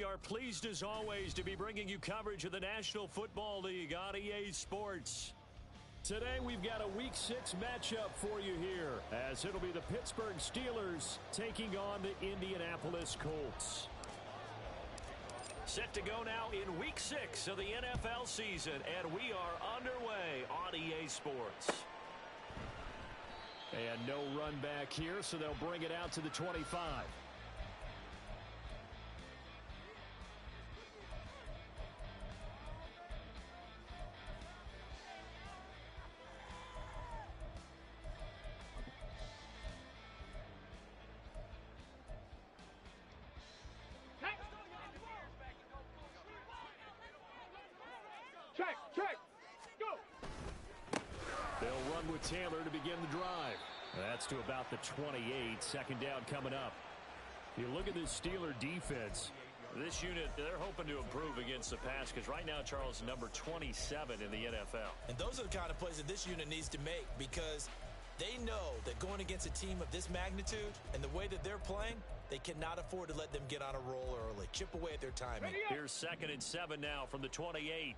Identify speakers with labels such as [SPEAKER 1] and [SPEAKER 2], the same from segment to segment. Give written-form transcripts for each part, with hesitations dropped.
[SPEAKER 1] we are pleased as always to be bringing you coverage of the National Football League on EA Sports. Today we've got a Week 6 matchup for you here, as it'll be the Pittsburgh Steelers taking on the Indianapolis Colts. Set to go now in Week 6 of the NFL season, and we are underway on EA Sports. And no run back here, so they'll bring it out to the 25.
[SPEAKER 2] Check, go!
[SPEAKER 1] They'll run with Taylor to begin the drive. That's to about the 28. Second down coming up. You look at this Steeler defense. This unit, they're hoping to improve against the pass because right now, Charles, is number 27 in the NFL.
[SPEAKER 3] And those are the kind of plays that this unit needs to make because they know that going against a team of this magnitude and the way that they're playing, they cannot afford to let them get on a roll early. Chip away at their timing.
[SPEAKER 1] Here's 2nd and 7 now from the 28.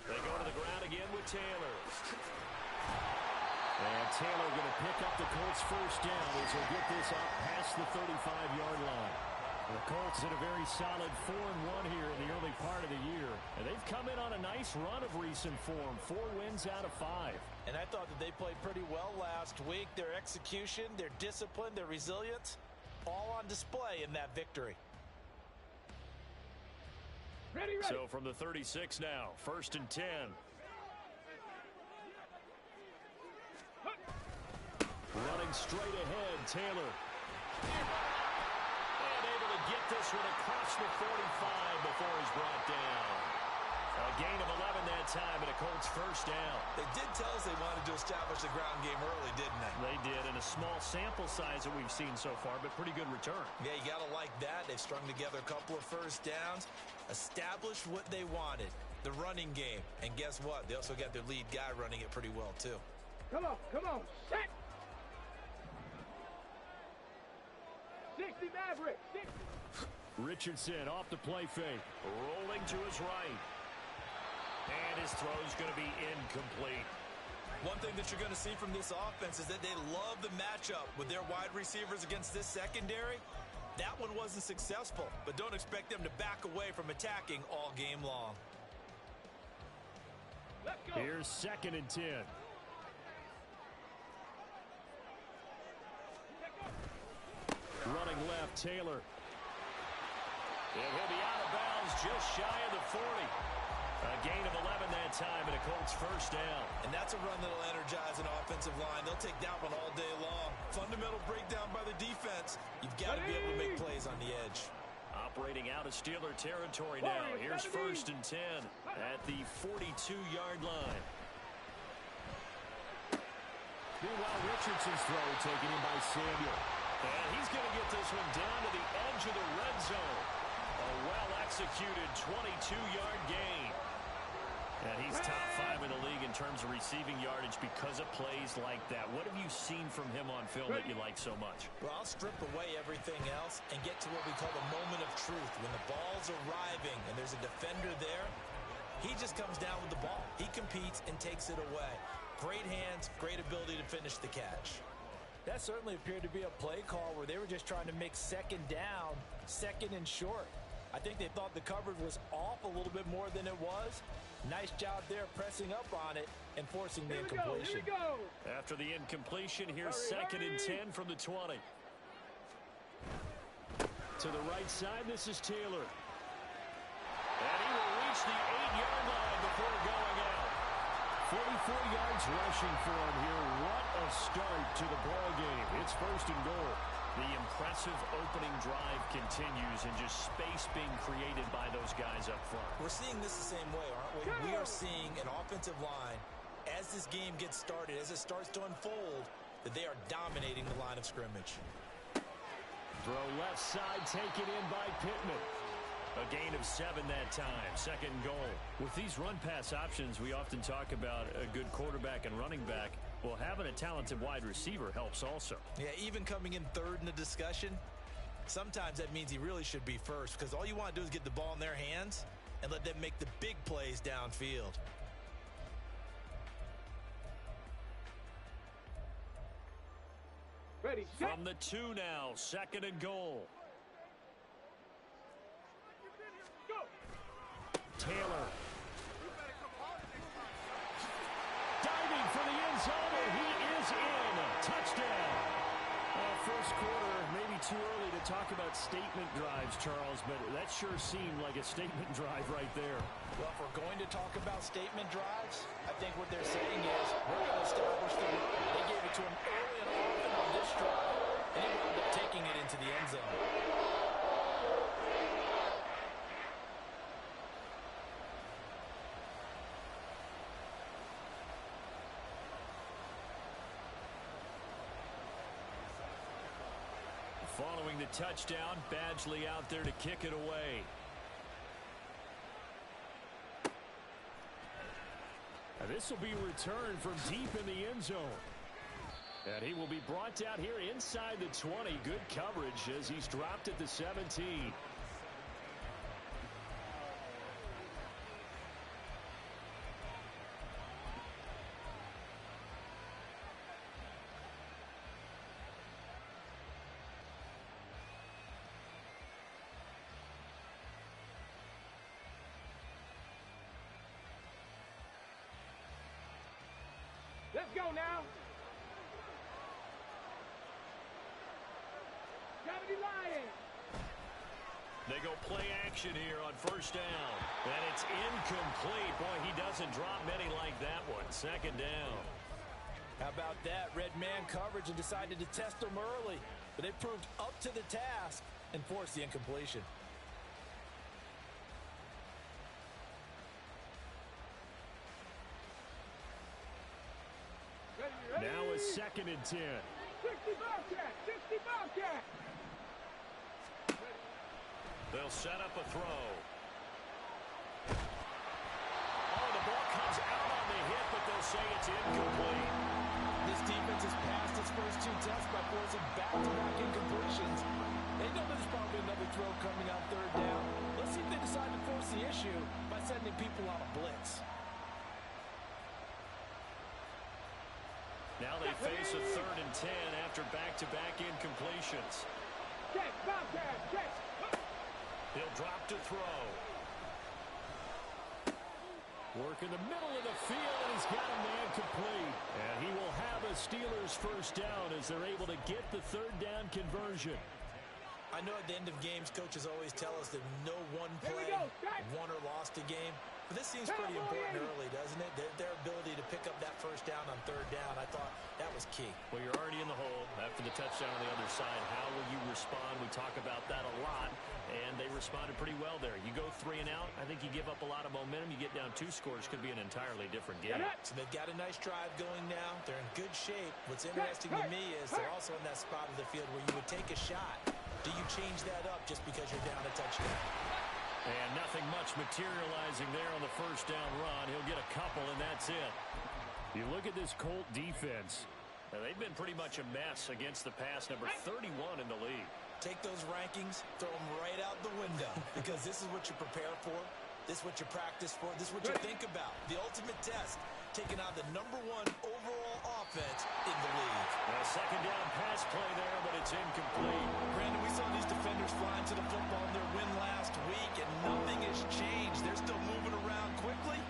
[SPEAKER 1] They go to the ground again with Taylor. And Taylor going to pick up the Colts first down as he'll get this up past the 35-yard line. The Colts in a very solid 4-1 here in the early part of the year. And they've come in on a nice run of recent form. 4 wins out of 5.
[SPEAKER 3] And I thought that they played pretty well last week. Their execution, their discipline, their resilience, all on display in that victory.
[SPEAKER 2] Ready.
[SPEAKER 1] So from the 36 now, 1st and 10. Running straight ahead, Taylor. And able to get this one across the 45 before he's brought down. A gain of 11 that time and a Colts first down.
[SPEAKER 3] They did tell us they wanted to establish the ground game early, didn't they?
[SPEAKER 1] They did, in a small sample size that we've seen so far, but pretty good return.
[SPEAKER 3] Yeah, you got to like that. They've strung together a couple of first downs, established what they wanted, the running game. And guess what? They also got their lead guy running it pretty well, too.
[SPEAKER 2] Come on, set! 60 Maverick, 60.
[SPEAKER 1] Richardson off the play fake, rolling to his right. And his throw is going to be incomplete.
[SPEAKER 3] One thing that you're going to see from this offense is that they love the matchup with their wide receivers against this secondary. That one wasn't successful, but don't expect them to back away from attacking all game long.
[SPEAKER 2] Let's go.
[SPEAKER 1] Here's 2nd and 10. Running left, Taylor. And he'll be out of bounds just shy of the 40. A gain of 11 that time and a Colts first down.
[SPEAKER 3] And that's a run that'll energize an offensive line. They'll take that one all day long. Fundamental breakdown by the defense. You've got to be able to make plays on the edge.
[SPEAKER 1] Operating out of Steeler territory now. Here's 1st and 10 at the 42-yard line. Meanwhile, Richardson's throw taken in by Samuel. And he's going to get this one down to the edge of the red zone. A well-executed 22-yard gain. And he's top 5 in the league in terms of receiving yardage because of plays like that. What have you seen from him on film that you like so much?
[SPEAKER 3] Well, I'll strip away everything else and get to what we call the moment of truth. When the ball's arriving and there's a defender there, he just comes down with the ball. He competes and takes it away. Great hands, great ability to finish the catch. That certainly appeared to be a play call where they were just trying to make 2nd down, 2nd and short. I think they thought the coverage was off a little bit more than it was. Nice job there pressing up on it and forcing the incompletion.
[SPEAKER 2] Here we go.
[SPEAKER 1] After the incompletion, here's 2nd and 10 from the 20. To the right side, this is Taylor. And he will reach the 8-yard line before going out. 44 yards rushing for him here. What a start to the ball game. It's 1st and goal. The impressive opening drive continues and just space being created by those guys up front.
[SPEAKER 3] We're seeing this the same way, aren't we? We are seeing an offensive line, as this game gets started, as it starts to unfold, that they are dominating the line of scrimmage.
[SPEAKER 1] Throw left side taken in by Pittman. A gain of 7 that time. Second and goal. With these run-pass options, we often talk about a good quarterback and running back. Well, having a talented wide receiver helps also.
[SPEAKER 3] Yeah, even coming in third in the discussion, sometimes that means he really should be first because all you want to do is get the ball in their hands and let them make the big plays downfield.
[SPEAKER 2] Ready, set.
[SPEAKER 1] From the 2 now, second and goal.
[SPEAKER 2] Go.
[SPEAKER 1] Taylor. Diving for the end zone, and he is in. Touchdown. First quarter, maybe too early to talk about statement drives, Charles, but that sure seemed like a statement drive right there.
[SPEAKER 3] Well, if we're going to talk about statement drives, I think what they're saying is we're going to establish the run. They gave it to him early and often on this drive, and he wound up taking it into the end zone.
[SPEAKER 1] Following the touchdown, Badgley out there to kick it away. And this will be returned from deep in the end zone. And he will be brought down here inside the 20. Good coverage as he's dropped at the 17.
[SPEAKER 2] Let's go now. Gravity Lion.
[SPEAKER 1] They go play action here on first down. And it's incomplete. Boy, he doesn't drop many like that one. Second down.
[SPEAKER 3] How about that? Red man coverage and decided to test them early. But they proved up to the task and forced the incompletion.
[SPEAKER 2] Ready.
[SPEAKER 1] Now a second and 10.
[SPEAKER 2] 60 Bobcat. 60 Bobcat.
[SPEAKER 1] They'll set up a throw. Oh, the ball comes out on the hit, but they'll say it's incomplete.
[SPEAKER 3] This defense has passed its first 2 tests by forcing back-to-back incompletions. They know there's probably another throw coming on third down. Let's see if they decide to force the issue by sending people on a blitz.
[SPEAKER 1] Now they face a third and 10 after back-to-back incompletions.
[SPEAKER 2] Check, Bobcat, check.
[SPEAKER 1] He'll drop to throw. Work in the middle of the field, and he's got a man complete. And he will have a Steelers first down as they're able to get the third down conversion.
[SPEAKER 3] I know at the end of games, coaches always tell us that no one play won or lost a game. But this seems pretty important early, doesn't it? Their ability to pick up that first down on third down, I thought that was key.
[SPEAKER 1] Well, you're already in the hole after the touchdown on the other side. How will you respond? We talk about that a lot, and they responded pretty well there. You go 3 and out, I think you give up a lot of momentum. You get down 2 scores, could be an entirely different game.
[SPEAKER 3] So they've got a nice drive going now. They're in good shape. What's interesting to me is they're also in that spot of the field where you would take a shot. Do you change that up just because you're down a touchdown?
[SPEAKER 1] And nothing much materializing there on the first down run. He'll get a couple, and that's it. You look at this Colt defense. Now, they've been pretty much a mess against the pass, number 31 in the league.
[SPEAKER 3] Take those rankings, throw them right out the window, because this is what you prepare for. This is what you practice for. This is what you think about. The ultimate test, taking on the #1 overall offense in the league.
[SPEAKER 1] A second down pass play there, but it's incomplete.
[SPEAKER 3] Brandon, we saw these defenders flying to the football in their win last week, and nothing has changed. They're still moving around quickly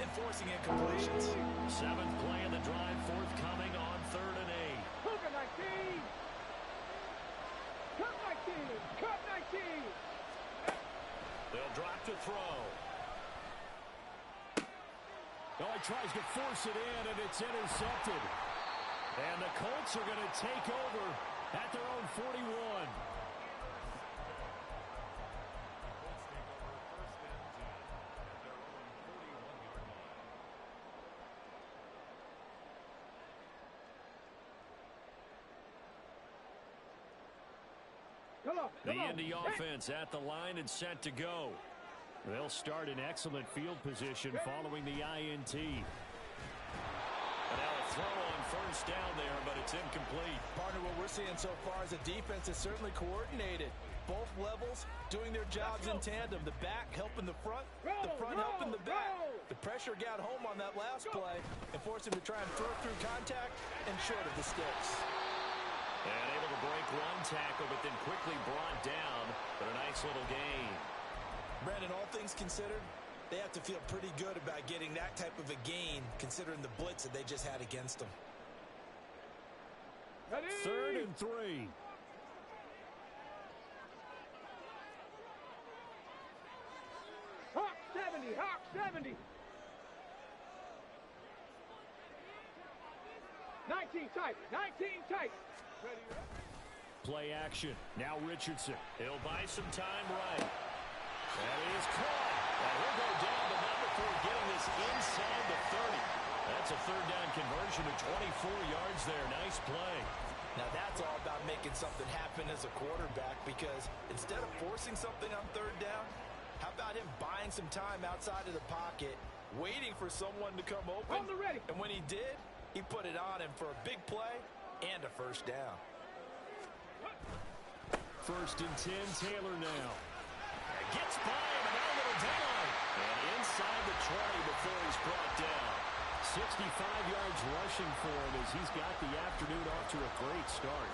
[SPEAKER 3] and forcing incompletions.
[SPEAKER 1] 7th play of the drive, forthcoming on 3rd and 8.
[SPEAKER 2] Hook 19. Cut 19. Cut 19.
[SPEAKER 1] They'll drop to throw. Oh, he tries to force it in, and it's intercepted. And the Colts are going to take over at their own 41. The Indy offense at the line and set to go. They'll start in excellent field position following the INT. And now a throw on first down there, but it's incomplete.
[SPEAKER 3] Partner, what we're seeing so far is the defense is certainly coordinated. Both levels doing their jobs in tandem. The back helping the front helping the back. The pressure got home on that last play and forced him to try and throw through contact and short of the sticks.
[SPEAKER 1] And able to break one tackle, but then quickly brought down. But a nice little gain.
[SPEAKER 3] Brandon, all things considered, they have to feel pretty good about getting that type of a gain, considering the blitz that they just had against them.
[SPEAKER 1] 3rd and 3.
[SPEAKER 2] Hawk 70, Hawk 70. 19 tight, 19 tight. Ready,
[SPEAKER 1] Play action. Now Richardson. He'll buy some time right. That is caught. Now he'll go down, but not before getting this inside the 30. That's a 3rd down conversion of 24 yards there. Nice play.
[SPEAKER 3] Now that's all about making something happen as a quarterback, because instead of forcing something on 3rd down, how about him buying some time outside of the pocket, waiting for someone to come open?
[SPEAKER 2] On the ready.
[SPEAKER 3] And when he did, he put it on him for a big play and a first down.
[SPEAKER 1] 1st and 10, Taylor now. Gets by him, and now a little daylight. And inside the 20 before he's brought down. 65 yards rushing for him as he's got the afternoon off to a great start.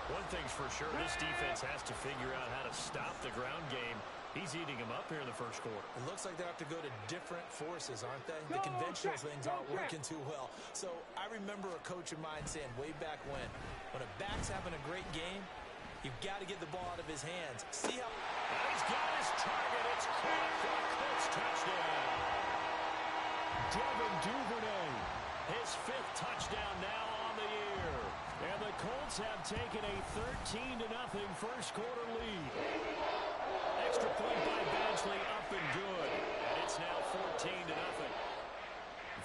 [SPEAKER 1] One thing's for sure, this defense has to figure out how to stop the ground game. He's eating him up here in the first quarter.
[SPEAKER 3] It looks like they have to go to different forces, aren't they? The conventional things aren't working too well. So I remember a coach of mine saying way back when a back's having a great game, you've got to get the ball out of his hands. See how...
[SPEAKER 1] And he's got his target. It's caught for a Colts touchdown. Devin Duvernay, his 5th touchdown now on the year. And the Colts have taken a 13-0 first quarter lead. Extra point by Badgley, up and good. And it's now 14-0.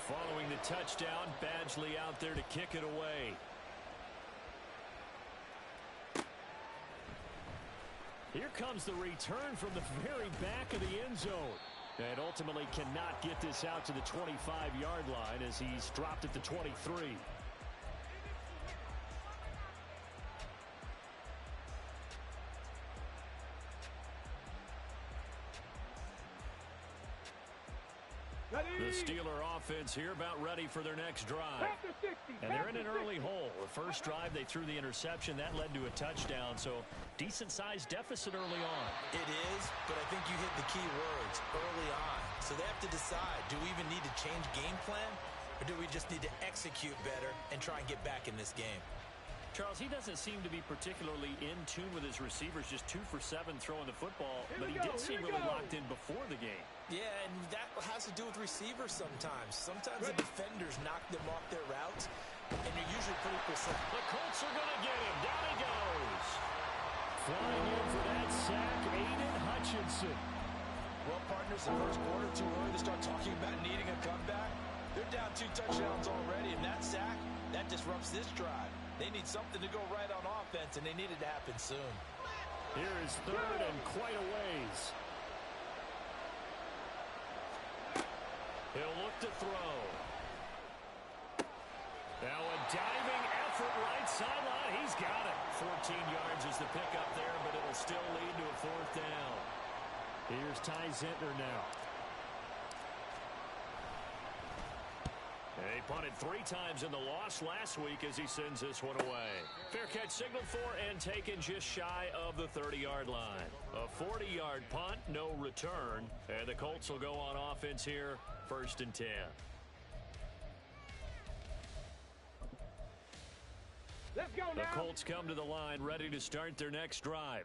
[SPEAKER 1] Following the touchdown, Badgley out there to kick it away. Here comes the return from the very back of the end zone. And ultimately cannot get this out to the 25-yard line as he's dropped at the 23. The Steeler offense here about ready for their next drive. And they're in an early hole. The first drive, they threw the interception. That led to a touchdown, so decent-sized deficit early on.
[SPEAKER 3] It is, but I think you hit the key words, early on. So they have to decide, do we even need to change game plan, or do we just need to execute better and try and get back in this game?
[SPEAKER 1] Charles, he doesn't seem to be particularly in tune with his receivers, just 2 for 7 throwing the football, but he did seem really locked in before the game.
[SPEAKER 3] Yeah, and that has to do with receivers sometimes. Sometimes the defenders knock them off their routes, and you're usually pretty precise.
[SPEAKER 1] The Colts are going to get him. Down he goes. Flying in for that sack, Aiden Hutchinson.
[SPEAKER 3] Well, partners, the first quarter, too early to start talking about needing a comeback. They're down 2 touchdowns already, and that sack, that disrupts this drive. They need something to go right on offense, and they need it to happen soon.
[SPEAKER 1] Here is 3rd and quite a ways. He'll look to throw. Now a diving effort right sideline. He's got it. 14 yards is the pickup there, but it'll still lead to a 4th down. Here's Ty Zentner now. He punted 3 times in the loss last week as he sends this one away. Fair catch signaled for and taken just shy of the 30-yard line. A 40-yard punt, no return. And the Colts will go on offense here, 1st and 10.
[SPEAKER 2] Let's go now.
[SPEAKER 1] The Colts come to the line ready to start their next drive.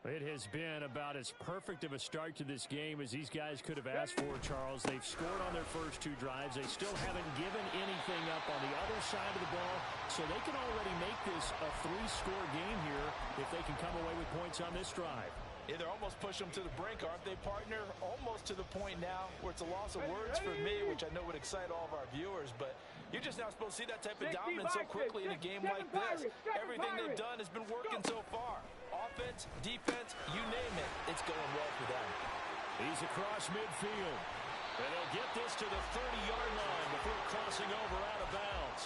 [SPEAKER 1] It has been about as perfect of a start to this game as these guys could have asked for, Charles. They've scored on their first 2 drives. They still haven't given anything up on the other side of the ball, so they can already make this a 3-score game here if they can come away with points on this drive.
[SPEAKER 3] Yeah, they're almost pushing them to the brink, aren't they, partner? Almost to the point now where it's a loss of words for me, which I know would excite all of our viewers, but you're just not supposed to see that type of dominance so quickly in a game like this. Everything they've done has been working so far. offense, defense, you name it, it's going well for them.
[SPEAKER 1] He's across midfield. And he'll get this to the 30-yard line before crossing over out of bounds.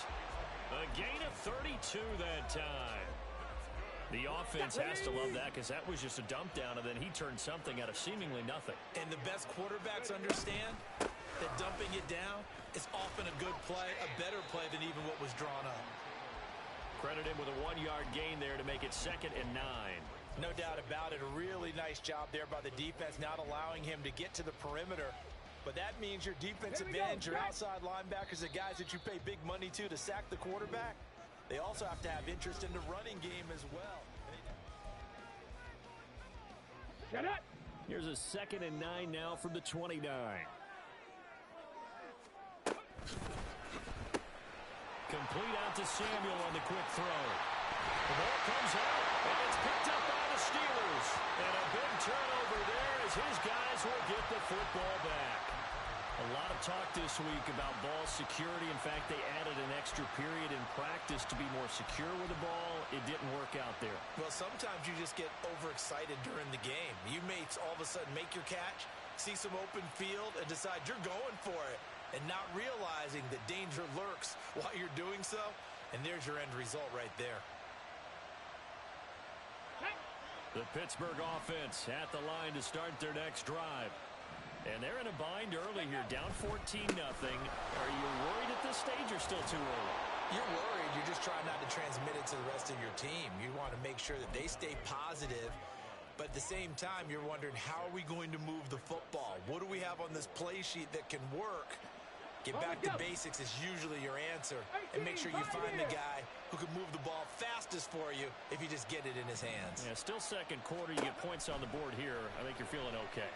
[SPEAKER 1] A gain of 32 that time. The offense has to love that because that was just a dump down, and then he turned something out of seemingly nothing.
[SPEAKER 3] And the best quarterbacks understand that dumping it down is often a good play, a better play than even what was drawn up.
[SPEAKER 1] Credit him with a 1-yard gain there to make it 2nd and 9.
[SPEAKER 3] No doubt about it. A really nice job there by the defense, not allowing him to get to the perimeter. But that means your defensive ends, your outside linebackers, the guys that you pay big money to sack the quarterback, they also have to have interest in the running game as well.
[SPEAKER 2] Shut up.
[SPEAKER 1] Here's a 2nd and 9 now from the 29. Complete out to Samuel on the quick throw. The ball comes out, and it's picked up by the Steelers. And a big turnover there as his guys will get the football back. A lot of talk this week about ball security. In fact, they added an extra period in practice to be more secure with the ball. It didn't work out there.
[SPEAKER 3] Well, sometimes you just get overexcited during the game. You may all of a sudden make your catch, see some open field, and decide you're going for it, and not realizing that danger lurks while you're doing so. And there's your end result right there.
[SPEAKER 1] The Pittsburgh offense at the line to start their next drive. And they're in a bind early here, down 14-0. Are you worried at this stage or still too early?
[SPEAKER 3] You're worried. You're just trying not to transmit it to the rest of your team. You want to make sure that they stay positive. But at the same time, you're wondering, how are we going to move the football? What do we have on this play sheet that can work? Get back to basics is usually your answer. And make sure you find the guy who can move the ball fastest for you if you just get it in his hands.
[SPEAKER 1] Yeah, still second quarter. You get points on the board here. I think you're feeling okay.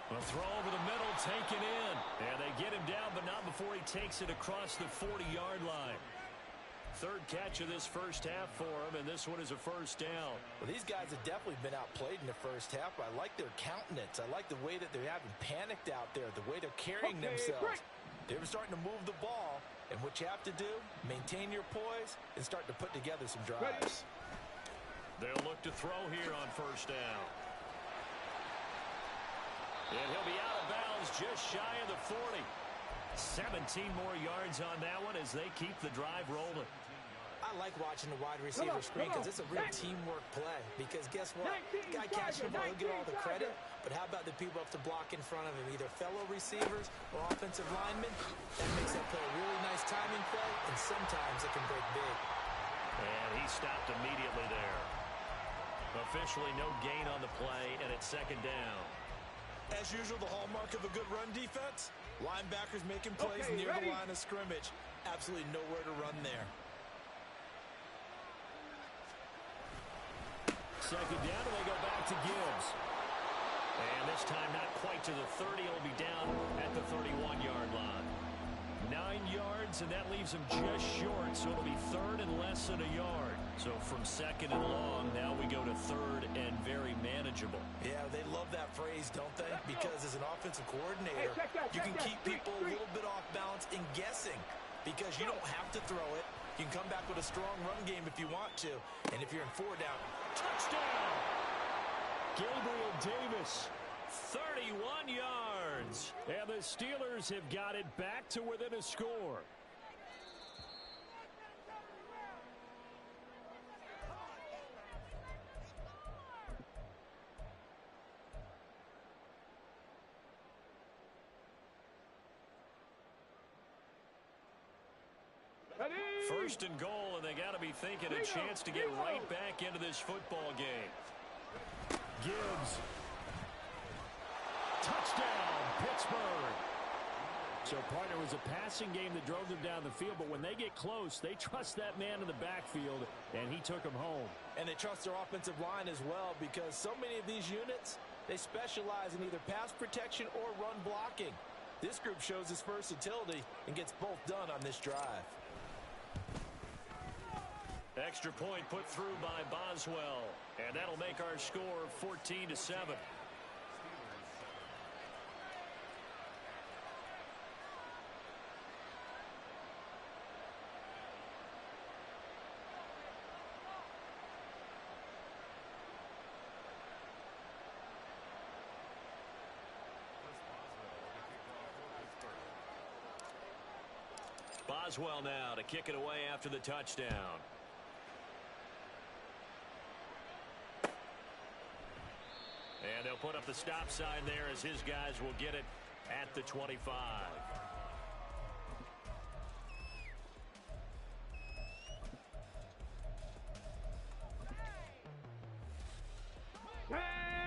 [SPEAKER 1] A throw over the middle, taken in. And they get him down, but not before he takes it across the 40-yard line. Third catch of this first half for him, and this one is a first down.
[SPEAKER 3] Well, these guys have definitely been outplayed in the first half, but I like their countenance. I like the way that they're having panicked out there, the way they're carrying themselves. They're starting to move the ball, and what you have to do, maintain your poise and start to put together some drives.
[SPEAKER 1] They'll look to throw here on first down. And he'll be out of bounds just shy of the 40. 17 more yards on that one as they keep the drive rolling.
[SPEAKER 3] I like watching the wide receiver screen because it's a real teamwork play. Because guess what? Guy catching the ball, he'll get all the credit. But how about the people up to block in front of him, either fellow receivers or offensive linemen? That makes that play a really nice timing play, and sometimes it can break big.
[SPEAKER 1] And he stopped immediately there. Officially no gain on the play, and it's second down.
[SPEAKER 3] As usual, the hallmark of a good run defense, linebackers making plays near the line of scrimmage. Absolutely nowhere to run there.
[SPEAKER 1] Second down, and they go back to Gibbs. And this time not quite to the 30. It'll be down at the 31-yard line. 9 yards, and that leaves him just short, so it'll be third and less than a yard. So from second and long, now we go to third and very manageable.
[SPEAKER 3] Yeah, they love that phrase, don't they? Because as an offensive coordinator, you can keep people a little bit off balance and guessing because you don't have to throw it. You can come back with a strong run game if you want to. And if you're in 4 down,
[SPEAKER 1] touchdown! Gabriel Davis, 31 yards. And the Steelers have got it back to within a score. First and goal, and they got to be thinking a chance to get right back into this football game. Gibbs. Touchdown, Pittsburgh. So, partner, it was a passing game that drove them down the field, but when they get close, they trust that man in the backfield, and he took them home.
[SPEAKER 3] And they trust their offensive line as well because so many of these units, they specialize in either pass protection or run blocking. This group shows its versatility and gets both done on this drive.
[SPEAKER 1] Extra point put through by Boswell, and that'll make our score 14-7. Boswell now to kick it away after the touchdown. And they'll put up the stop sign there as his guys will get it at the 25.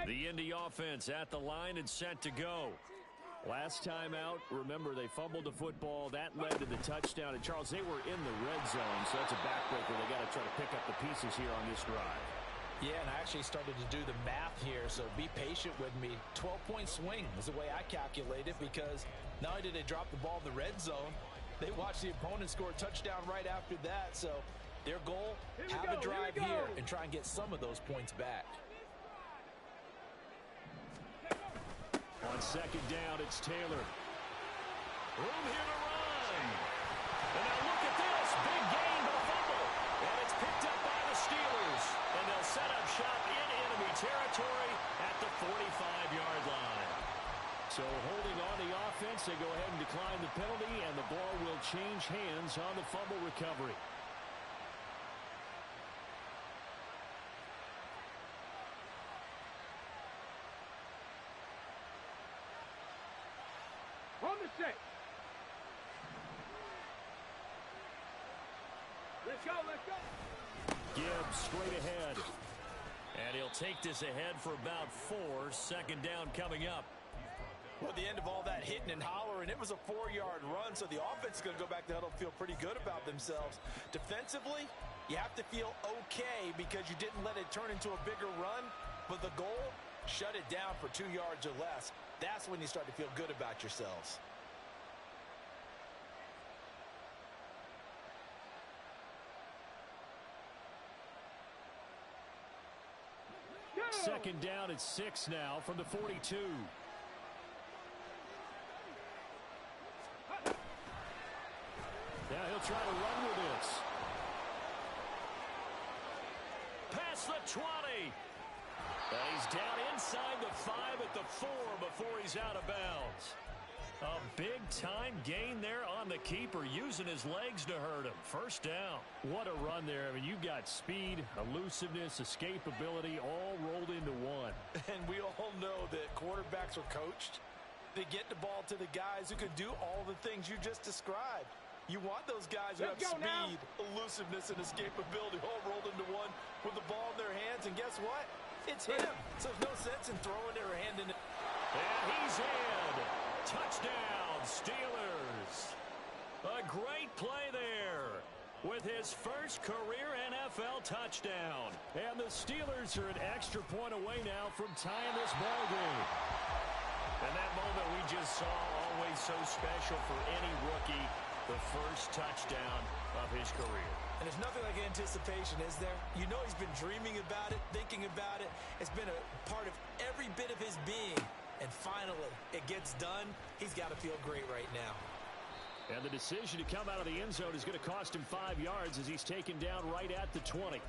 [SPEAKER 1] The Indy offense at the line and set to go. Last time out, remember, they fumbled the football. That led to the touchdown. And, Charles, they were in the red zone, so that's a backbreaker. They got to try to pick up the pieces here on this drive.
[SPEAKER 3] Yeah, and I actually started to do the math here, so be patient with me. 12-point swing is the way I calculate it, because not only did they drop the ball in the red zone, they watched the opponent score a touchdown right after that. So their goal, have a drive here and try and get some of those points back.
[SPEAKER 1] On second down, it's Taylor. Room here to run. And now look at this. Big gain, but a fumble. And it's picked up by the Steelers. And they'll set up shop in enemy territory at the 45-yard line. So holding on the offense, they go ahead and decline the penalty, and the ball will change hands on the fumble recovery.
[SPEAKER 2] On the set. Let's go, let's go.
[SPEAKER 1] Gibbs straight ahead. And he'll take this ahead for about 4. Second down coming up.
[SPEAKER 3] Well, at the end of all that hitting and hollering, it was a 4-yard run, so the offense is going to go back to huddle and feel pretty good about themselves. Defensively, you have to feel okay because you didn't let it turn into a bigger run, but the goal, shut it down for 2 yards or less. That's when you start to feel good about yourselves.
[SPEAKER 1] Second down at 6 now from the 42. Now he'll try to run with this. Past the 20. And he's down inside the 5 at the 4 before he's out of bounds. A big-time gain there on the keeper, using his legs to hurt him. First down. What a run there. I mean, you've got speed, elusiveness, escapability, all rolled into one.
[SPEAKER 3] And we all know that quarterbacks are coached. They get the ball to the guys who can do all the things you just described. You want those guys who have speed, elusiveness, and escapability all rolled into one with the ball in their hands. And guess what? It's him. So there's no sense in throwing their hand in it.
[SPEAKER 1] And he's in. Touchdown, Steelers. A great play there with his first career NFL touchdown. And the Steelers are an extra point away now from tying this ball game. And that moment we just saw, always so special for any rookie, the first touchdown of his career.
[SPEAKER 3] And there's nothing like anticipation, is there? You know he's been dreaming about it, thinking about it. It's been a part of every bit of his being. And finally, it gets done. He's got to feel great right now.
[SPEAKER 1] And the decision to come out of the end zone is going to cost him 5 yards as he's taken down right at the 20.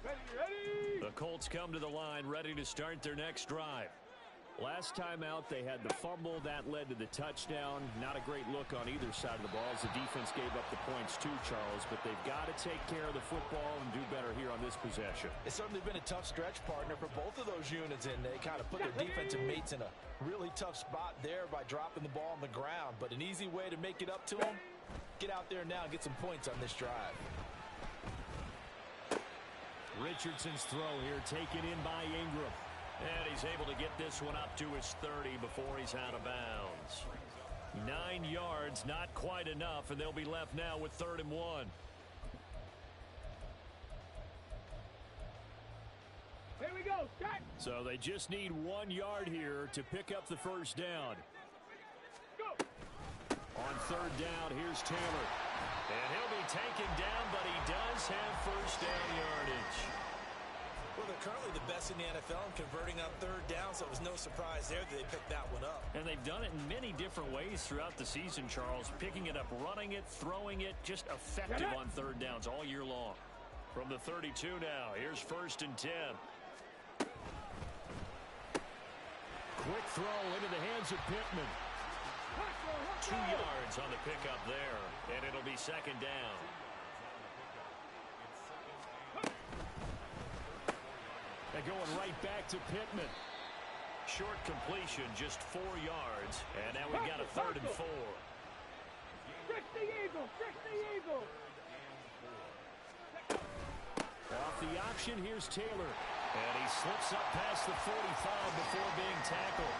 [SPEAKER 2] Ready.
[SPEAKER 1] The Colts come to the line, ready to start their next drive. Last time out, they had the fumble. That led to the touchdown. Not a great look on either side of the ball as the defense gave up the points too, Charles. But they've got to take care of the football and do better here on this possession.
[SPEAKER 3] It's certainly been a tough stretch, partner, for both of those units, and they kind of put their defensive mates in a really tough spot there by dropping the ball on the ground. But an easy way to make it up to them, get out there now and get some points on this drive.
[SPEAKER 1] Richardson's throw here taken in by Ingram. And he's able to get this one up to his 30 before he's out of bounds. 9 yards, not quite enough, and they'll be left now with 3rd and 1.
[SPEAKER 2] Here we go. Start.
[SPEAKER 1] So they just need 1 yard here to pick up the first down.
[SPEAKER 2] Go.
[SPEAKER 1] On 3rd down, here's Taylor. And he'll be taken down, but he does have first down yardage.
[SPEAKER 3] Well, they're currently the best in the NFL in converting on 3rd down, so it was no surprise there that they picked that one up.
[SPEAKER 1] And they've done it in many different ways throughout the season, Charles. Picking it up, running it, throwing it, just effective on 3rd downs all year long. From the 32 now, here's 1st and 10. Quick throw into the hands of Pittman. 2 yards on the pickup there, and it'll be second down. They're going right back to Pittman. Short completion, just 4 yards, and now we've got a 3rd and 4.
[SPEAKER 2] Fix the eagle! Fix the eagle!
[SPEAKER 1] Off the option, here's Taylor. And he slips up past the 45 before being tackled.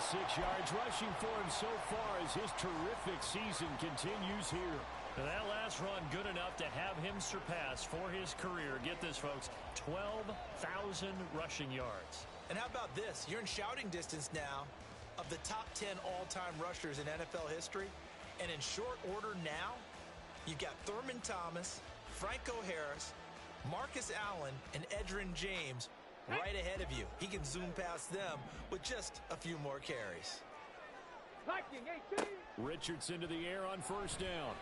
[SPEAKER 1] 86 yards rushing for him so far as his terrific season continues here.
[SPEAKER 4] Now that last run good enough to have him surpass for his career, get this folks, 12,000 rushing yards.
[SPEAKER 3] And how about this? You're in shouting distance now of the top 10 all-time rushers in NFL history. And in short order now, you've got Thurman Thomas, Franco Harris, Marcus Allen, and Edgerrin James right ahead of you. He can zoom past them with just a few more carries.
[SPEAKER 1] Richardson to the air on first down.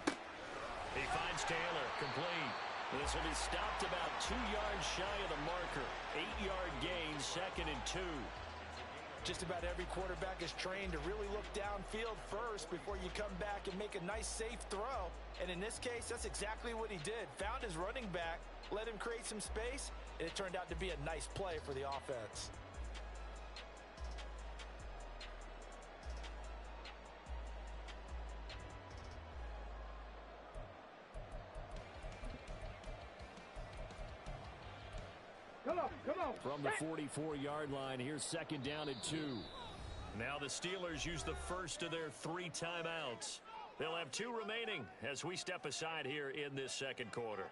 [SPEAKER 4] He finds Taylor, complete.
[SPEAKER 1] This will be stopped about 2 yards shy of the marker. 8-yard gain, 2nd and 2.
[SPEAKER 3] Just about every quarterback is trained to really look downfield first before you come back and make a nice, safe throw. And in this case, that's exactly what he did. Found his running back, let him create some space, and it turned out to be a nice play for the offense.
[SPEAKER 2] Come on.
[SPEAKER 1] From the 44-yard line, here's 2nd down and 2.
[SPEAKER 4] Now the Steelers use the first of their 3 timeouts. They'll have 2 remaining as we step aside here in this 2nd quarter.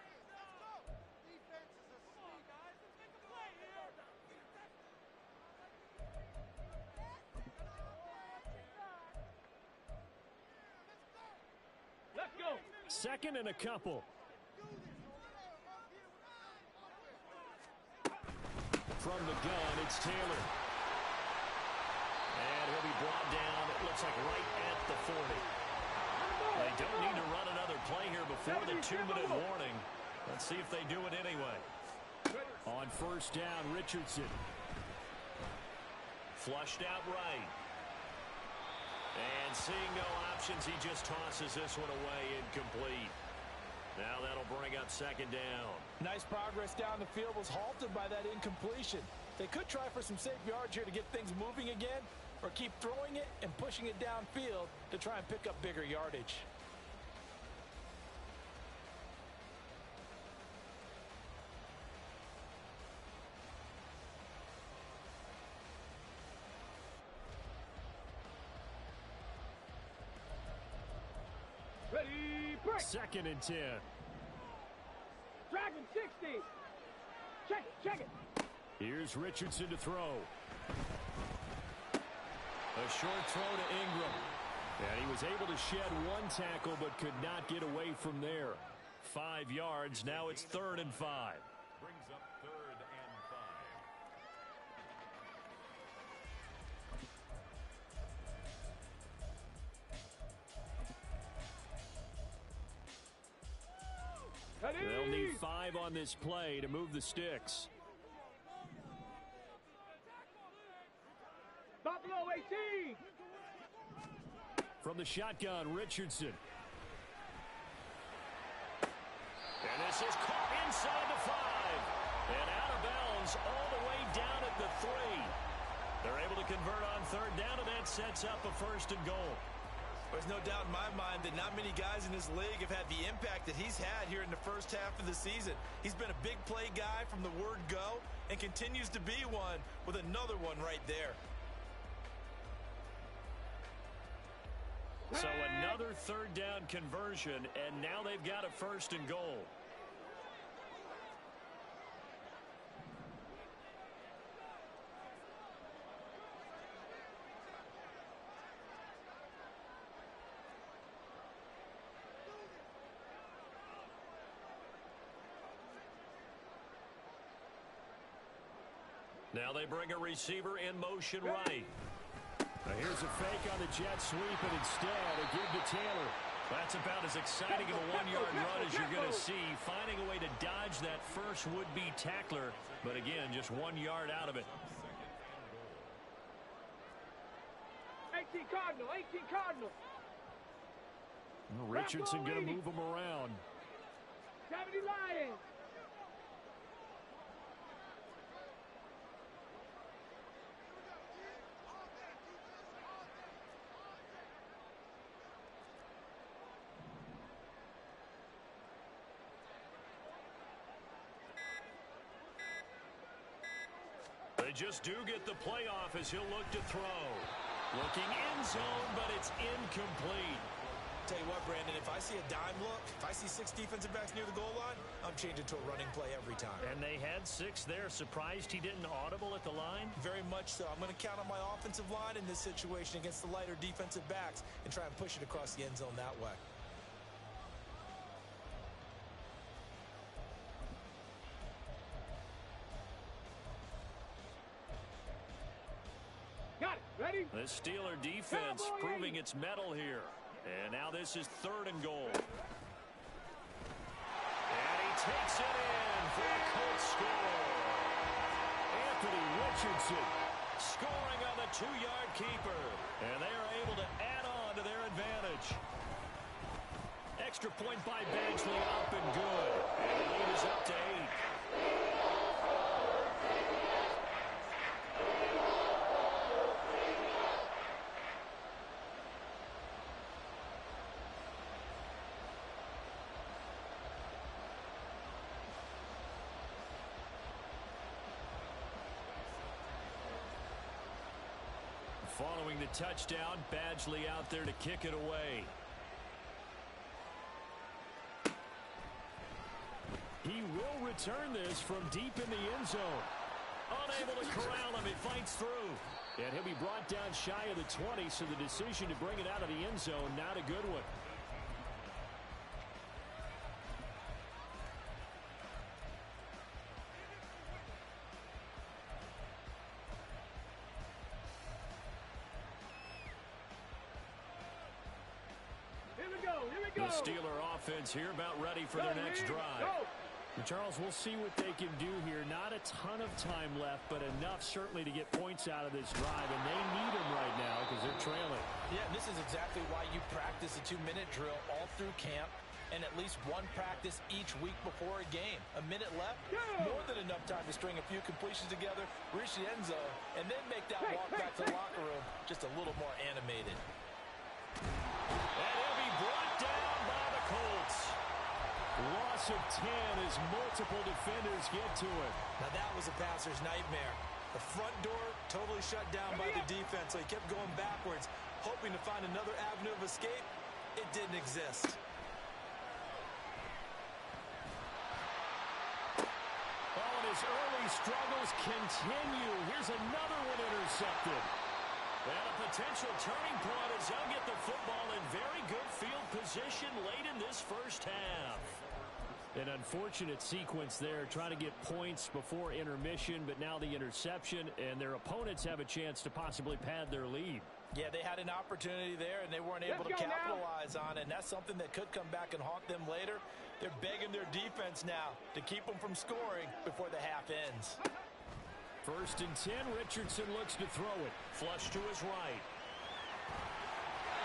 [SPEAKER 2] Let's go.
[SPEAKER 1] 2nd and a couple. From the gun, it's Taylor. And he'll be brought down, it looks like right at the 40. They don't need to run another play here before the 2-minute warning. Let's see if they do it anyway. On first down, Richardson.
[SPEAKER 4] Flushed out right.
[SPEAKER 1] And seeing no options, he just tosses this one away, incomplete. Now that'll bring up 2nd down.
[SPEAKER 3] Nice progress down the field was halted by that incompletion. They could try for some safe yards here to get things moving again, or keep throwing it and pushing it downfield to try and pick up bigger yardage.
[SPEAKER 2] Ready, break.
[SPEAKER 1] 2nd and 10.
[SPEAKER 2] Dragon 60. Check it.
[SPEAKER 1] Here's Richardson to throw. A short throw to Ingram. And he was able to shed 1 tackle but could not get away from there.
[SPEAKER 4] 5 yards. Now it's 3rd and 5.
[SPEAKER 5] Brings up 3rd and
[SPEAKER 2] 5. Ready.
[SPEAKER 1] They'll need 5 on this play to move the sticks.
[SPEAKER 2] Buffalo 18.
[SPEAKER 1] From the shotgun, Richardson.
[SPEAKER 4] And this is caught inside the 5. And out of bounds all the way down at the 3. They're able to convert on 3rd down, and that sets up a 1st and goal.
[SPEAKER 3] There's no doubt in my mind that not many guys in this league have had the impact that he's had here in the first half of the season. He's been a big play guy from the word go and continues to be one with another one right there.
[SPEAKER 4] So another 3rd down conversion, and now they've got a 1st and goal. Now they bring a receiver in motion right.
[SPEAKER 1] Now here's a fake on the jet sweep, and instead a give to Taylor.
[SPEAKER 4] That's about as exciting of a 1-yard run as you're going to see. Finding a way to dodge that first would-be tackler, but again, just 1 yard out of it.
[SPEAKER 2] Cardinal, 18 Cardinal.
[SPEAKER 1] Richardson going to move him around.
[SPEAKER 2] 70 Lions.
[SPEAKER 1] They just do get the playoff as he'll look to throw. Looking end zone, but it's incomplete.
[SPEAKER 3] Tell you what, Brandon, if I see a dime look, if I see 6 defensive backs near the goal line, I'm changing to a running play every time.
[SPEAKER 1] And they had 6 there. Surprised he didn't audible at the line?
[SPEAKER 3] Very much so. I'm going to count on my offensive line in this situation against the lighter defensive backs and try and push it across the end zone that way.
[SPEAKER 2] Got it. Ready?
[SPEAKER 1] The Steeler defense proving its mettle here. And now this is 3rd and goal. And he takes it in for a Colts score. Anthony Richardson scoring on the 2-yard keeper. And they are able to add on to their advantage. Extra point by Badgley, up and good. And the lead is up to 8. Following the touchdown, Badgley out there to kick it away. He will return this from deep in the end zone. Unable to corral him, he fights through. And he'll be brought down shy of the 20, so the decision to bring it out of the end zone, not a good one. The Steeler offense here about ready for their next drive. And Charles, we'll see what they can do here. Not a ton of time left, but enough certainly to get points out of this drive. And they need them right now because they're trailing.
[SPEAKER 3] Yeah, this is exactly why you practice a 2-minute drill all through camp and at least one practice each week before a game. A minute left, more than enough time to string a few completions together, reach the end zone, and then make that walk back to the locker room just a little more animated.
[SPEAKER 1] And he'll be brought down by the Colts. Loss of 10 as multiple defenders get to it.
[SPEAKER 3] Now that was a passer's nightmare. The front door totally shut down by the defense, so he kept going backwards, hoping to find another avenue of escape. It didn't exist.
[SPEAKER 1] Oh, and his early struggles continue. Here's another one intercepted. And a potential turning point as they'll get the football in very good field position late in this first half. An unfortunate sequence there, trying to get points before intermission, but now the interception, and their opponents have a chance to possibly pad their lead.
[SPEAKER 3] Yeah, they had an opportunity there, and they weren't able to capitalize on it, and that's something that could come back and haunt them later. They're begging their defense now to keep them from scoring before the half ends.
[SPEAKER 1] 1st and 10, Richardson looks to throw it. Flush to his right.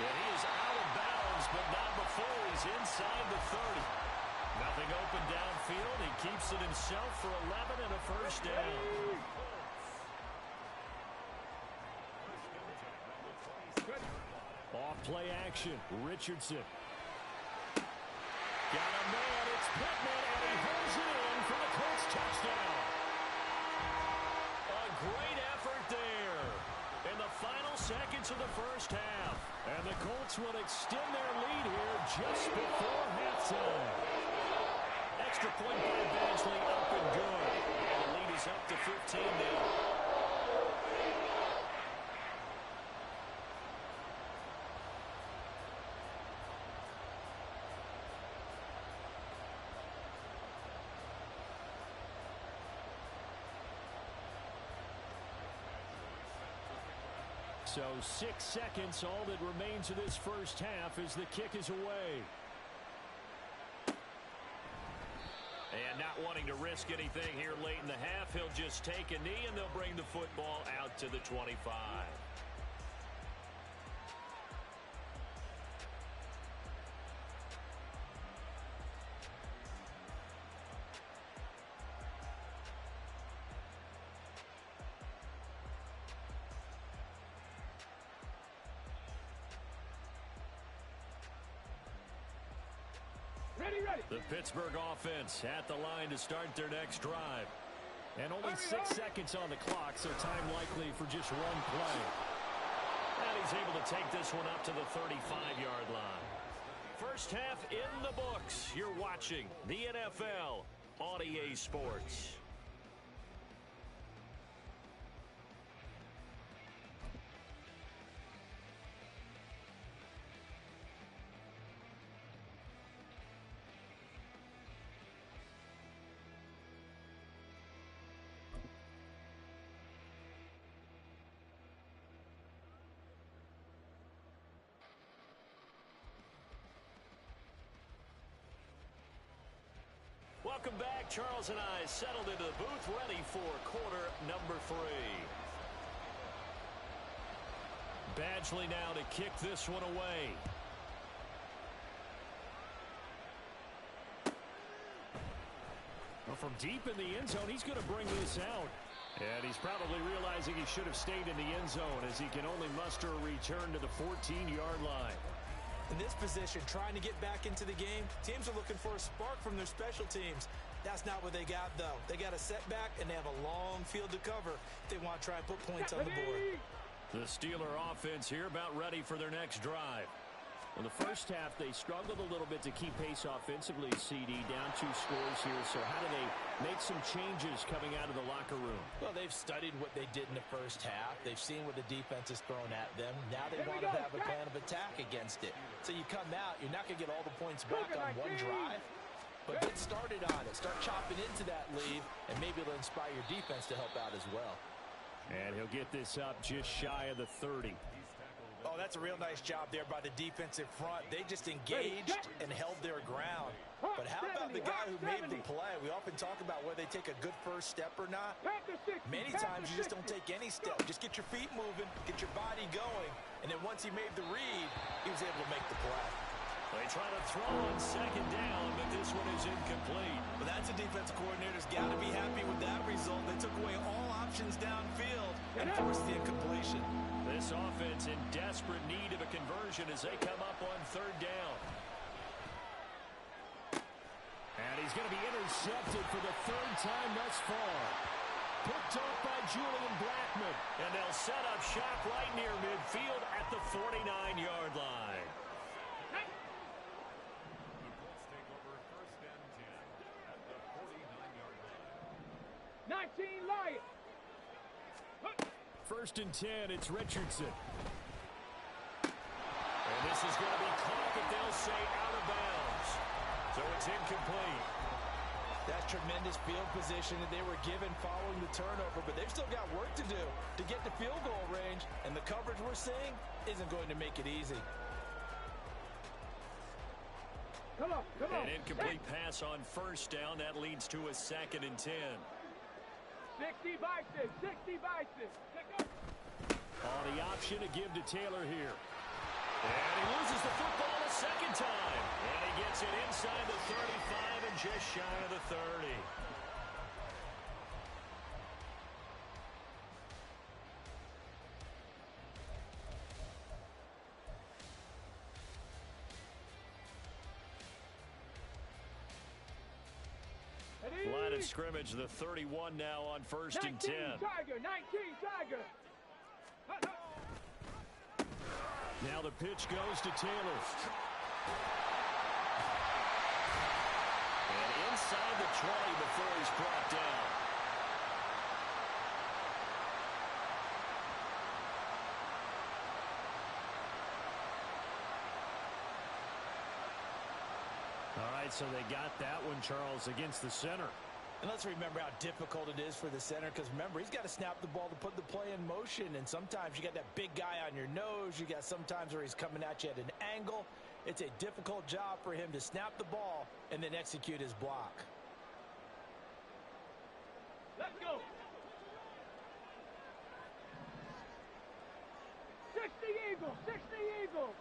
[SPEAKER 1] And he is out of bounds, but not before he's inside the 30. Nothing open downfield. He keeps it himself for 11 and a first down. Off play action. Richardson. Got a man. It's Pittman, and he holds it in for the Colts touchdown. A great effort there in the final seconds of the first half. And the Colts will extend their lead here just before halftime. Extra point by Badgley, up and good. And the lead is up to 15 now. So 6 seconds, all that remains of this first half as the kick is away. And not wanting to risk anything here late in the half, he'll just take a knee and they'll bring the football out to the 25.
[SPEAKER 2] Ready, ready.
[SPEAKER 1] The Pittsburgh offense at the line to start their next drive. And only 6 seconds on the clock, so time likely for just one play. And he's able to take this one up to the 35-yard line. First half in the books. You're watching the NFL on EA Sports. Welcome back. Charles and I settled into the booth, ready for quarter number 3. Badgley now to kick this one away. Well, from deep in the end zone, he's going to bring this out. And he's probably realizing he should have stayed in the end zone as he can only muster a return to the 14-yard line.
[SPEAKER 3] In this position, trying to get back into the game, teams are looking for a spark from their special teams. That's not what they got, though. They got a setback, and they have a long field to cover if they want to try and put points on the board.
[SPEAKER 1] The Steeler offense here about ready for their next drive. Well, the first half, they struggled a little bit to keep pace offensively, CD, down 2 scores here. So how do they make some changes coming out of the locker room?
[SPEAKER 3] Well, they've studied what they did in the first half. They've seen what the defense has thrown at them. Now they want to have a plan of attack against it. So you come out, you're not going to get all the points back on one drive, but get started on it. Start chopping into that lead, and maybe it'll inspire your defense to help out as well.
[SPEAKER 1] And he'll get this up just shy of the 30.
[SPEAKER 3] Oh, that's a real nice job there by the defensive front. They just engaged and held their ground. But how about the guy who made the play? We often talk about whether they take a good first step or not. Many times you just don't take any step. Just get your feet moving, get your body going, and then once he made the read, he was able to make the play.
[SPEAKER 1] They try to throw on second down, but this one is incomplete.
[SPEAKER 3] Well, that's a defense coordinator's got to be happy with that result. They took away all options downfield and forced the incompletion.
[SPEAKER 1] This offense in desperate need of a conversion as they come up on third down. And he's going to be intercepted for the 3rd time thus far. Picked off by Julian Blackmon. And they'll set up shop right near midfield at the 49-yard line.
[SPEAKER 5] The Colts take over 1st and 10 at the 49-yard line.
[SPEAKER 2] 19 Lions.
[SPEAKER 1] 1st and 10, it's Richardson. And this is going to be caught, but they'll say out of bounds. So it's incomplete.
[SPEAKER 3] That's tremendous field position that they were given following the turnover, but they've still got work to do to get to field goal range, and the coverage we're seeing isn't going to make it easy.
[SPEAKER 2] Come on, come on.
[SPEAKER 1] An incomplete pass on 1st down. That leads to a 2nd and 10.
[SPEAKER 2] 60 by 6, 60 by 6.
[SPEAKER 1] On the option to give to Taylor here. And he loses the football a 2nd time. And he gets it inside the 35 and just shy of the 30. Line of scrimmage, the 31 now on 1st and 10.
[SPEAKER 2] 19 Tiger, 19 Tiger.
[SPEAKER 1] Now the pitch goes to Taylor. And inside the 20 before he's brought down. All right, so they got that one, Charles, against the center.
[SPEAKER 3] And let's remember how difficult it is for the center, because remember, he's got to snap the ball to put the play in motion, and sometimes you got that big guy on your nose. You got sometimes where he's coming at you at an angle. It's a difficult job for him to snap the ball and then execute his block.
[SPEAKER 2] Let's go. 60 Eagles, 60 Eagles.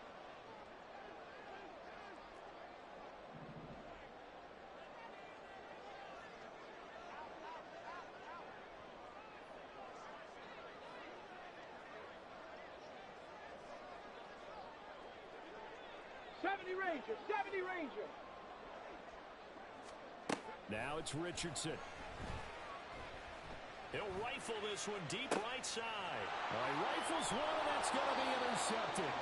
[SPEAKER 2] Ranger, 70 Ranger.
[SPEAKER 1] Now it's Richardson.
[SPEAKER 4] He'll rifle this one deep right side.
[SPEAKER 1] He rifles one, and that's going to be intercepted.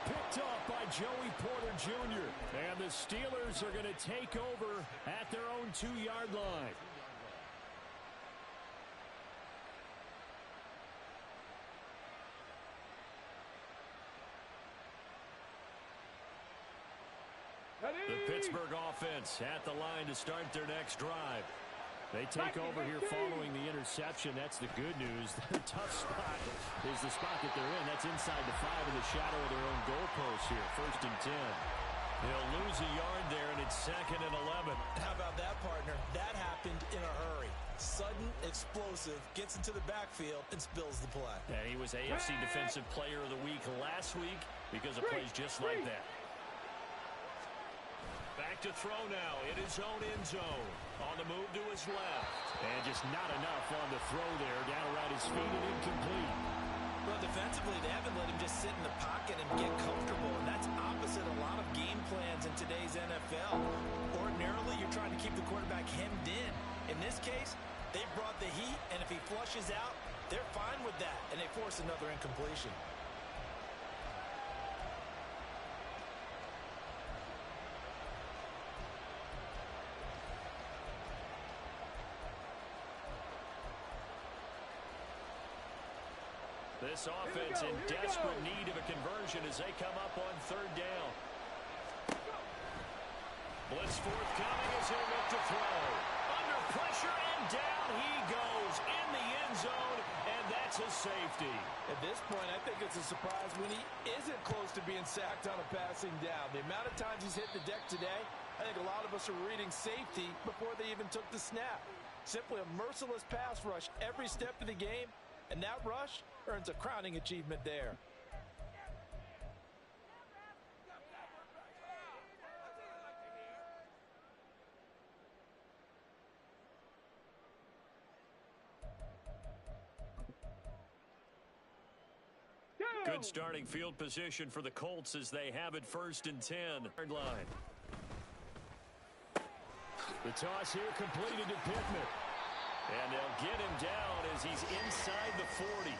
[SPEAKER 1] Picked off by Joey Porter Jr. And the Steelers are going to take over at their own 2-yard line. The Pittsburgh offense at the line to start their next drive. They take over here following the interception. That's the good news. The tough spot is the spot that they're in. That's inside the 5 in the shadow of their own goalpost here. 1st and 10.
[SPEAKER 4] He'll lose a yard there, and it's 2nd and 11.
[SPEAKER 3] How about that, partner? That happened in a hurry. Sudden, explosive, gets into the backfield, and spills the play.
[SPEAKER 4] And he was AFC Defensive Player of the Week last week because of plays just like that. Back to throw now in his own end zone. On the move to his left.
[SPEAKER 1] And just not enough on the throw there. Down around his feet and incomplete.
[SPEAKER 3] Well, defensively, they haven't let him just sit in the pocket and get comfortable, and that's opposite a lot of game plans in today's NFL. Ordinarily, you're trying to keep the quarterback hemmed in. In this case, they brought the heat, and if he flushes out, they're fine with that, and they force another incompletion.
[SPEAKER 4] This offense in desperate need of a conversion as they come up on 3rd down. Blitz forthcoming as he'll look to throw. Under pressure and down he goes in the end zone, and that's a safety.
[SPEAKER 3] At this point, I think it's a surprise when he isn't close to being sacked on a passing down. The amount of times he's hit the deck today, I think a lot of us are reading safety before they even took the snap. Simply a merciless pass rush every step of the game, and that rush earns a crowning achievement there.
[SPEAKER 4] Good starting field position for the Colts as they have it 1st and 10. Yard line.
[SPEAKER 1] The toss here completed to Pittman.
[SPEAKER 4] And they'll get him down as he's inside the 40.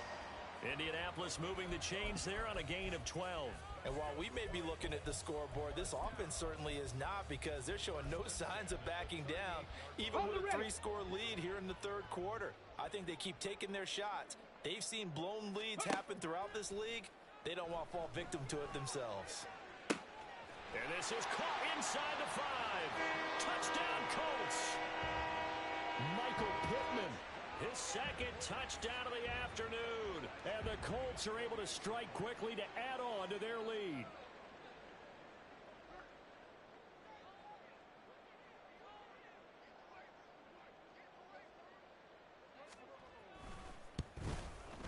[SPEAKER 4] Indianapolis moving the chains there on a gain of 12.
[SPEAKER 3] And while we may be looking at the scoreboard, this offense certainly is not, because they're showing no signs of backing down, even with a 3-score lead here in the 3rd quarter. I think they keep taking their shots. They've seen blown leads happen throughout this league. They don't want to fall victim to it themselves.
[SPEAKER 4] And this is caught inside the 5. Touchdown, Colts.
[SPEAKER 1] Michael Pittman.
[SPEAKER 4] His 2nd touchdown of the afternoon.
[SPEAKER 1] And the Colts are able to strike quickly to add on to their lead.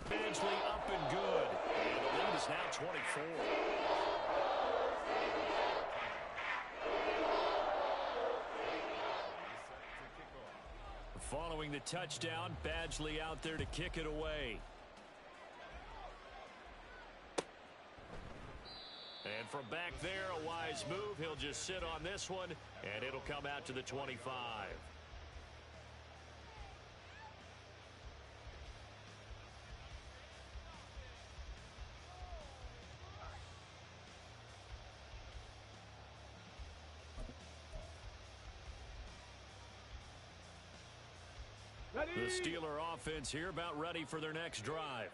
[SPEAKER 4] Badgley up and good. And the lead is now 24. Following the touchdown, Badgley out there to kick it away. And from back there, a wise move. He'll just sit on this one, and it'll come out to the 25. The Steeler offense here about ready for their next drive.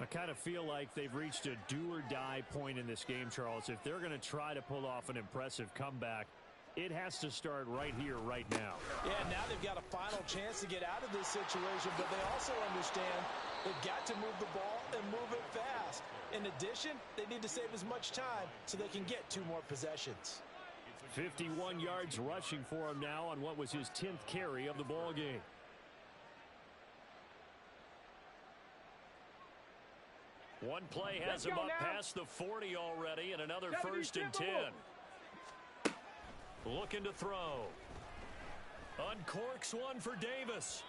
[SPEAKER 1] I kind of feel like they've reached a do-or-die point in this game, Charles. If they're going to try to pull off an impressive comeback, it has to start right here, right now.
[SPEAKER 3] Yeah, now they've got a final chance to get out of this situation, but they also understand they've got to move the ball and move it fast. In addition, they need to save as much time so they can get 2 more possessions.
[SPEAKER 1] 51 yards rushing for him now on what was his 10th carry of the ball game.
[SPEAKER 4] One play has him up past the 40 already, and another 1st and 10. Looking to throw. Uncorks one for Davis.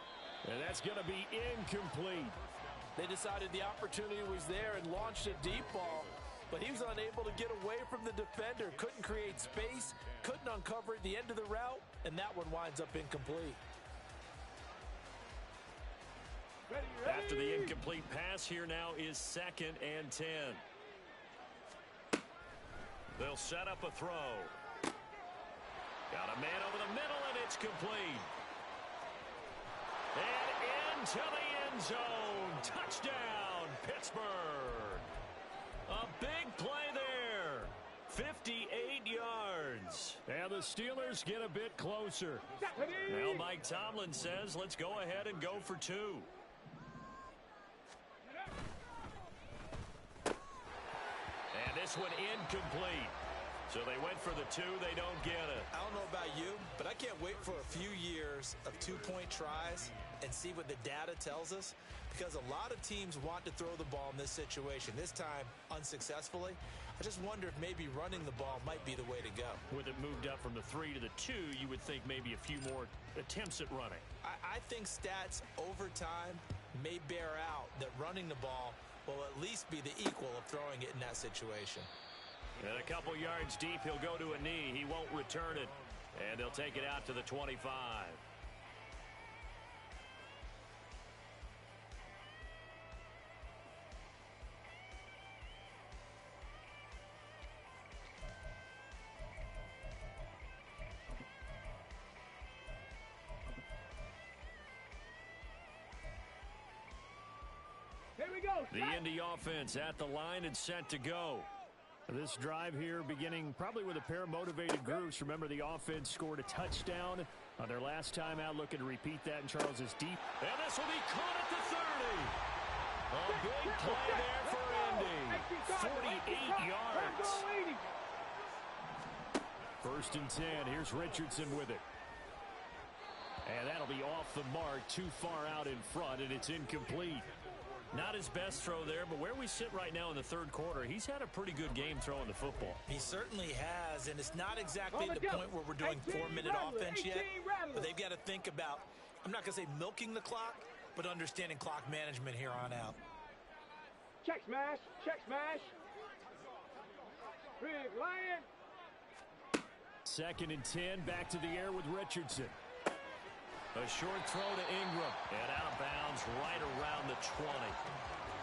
[SPEAKER 1] And that's going to be incomplete.
[SPEAKER 3] They decided the opportunity was there and launched a deep ball, but he was unable to get away from the defender. Couldn't create space, couldn't uncover at the end of the route, and that one winds up incomplete.
[SPEAKER 2] Ready.
[SPEAKER 1] After the incomplete pass, here now is 2nd and 10. They'll set up a throw. Got a man over the middle, and it's complete. And into the end zone. Touchdown, Pittsburgh. A big play there. 58 yards. And the Steelers get a bit closer. Now Mike Tomlin says, let's go ahead and go for 2. And this one incomplete. So they went for the 2. They don't get it.
[SPEAKER 3] I don't know about you, but I can't wait for a few years of two-point tries and see what the data tells us, because a lot of teams want to throw the ball in this situation. This time, unsuccessfully. I just wonder if maybe running the ball might be the way to go.
[SPEAKER 1] With it moved up from the 3 to the 2, you would think maybe a few more attempts at running.
[SPEAKER 3] I think stats over time may bear out that running the ball will at least be the equal of throwing it in that situation.
[SPEAKER 1] And a couple yards deep, he'll go to a knee. He won't return it. And they'll take it out to the 25.
[SPEAKER 2] Here we go.
[SPEAKER 1] The Indy offense at the line and set to go. This drive here beginning probably with a pair of motivated groups. Remember, the offense scored a touchdown on their last time out. Looking to repeat that, and Charles is deep. And this will be caught at the 30. A big play there for Indy. 48 yards. 1st and 10. Here's Richardson with it. And that'll be off the mark, too far out in front, and it's incomplete. Not his best throw there, but where we sit right now in the 3rd quarter, he's had a pretty good game throwing the football.
[SPEAKER 3] He certainly has, and it's not exactly the point where we're doing 4-minute offense yet, but they've got to think about, I'm not going to say milking the clock, but understanding clock management here on out.
[SPEAKER 2] Check smash. Big Lion.
[SPEAKER 1] 2nd and 10, back to the air with Richardson. A short throw to Ingram, and out of bounds right around the 20.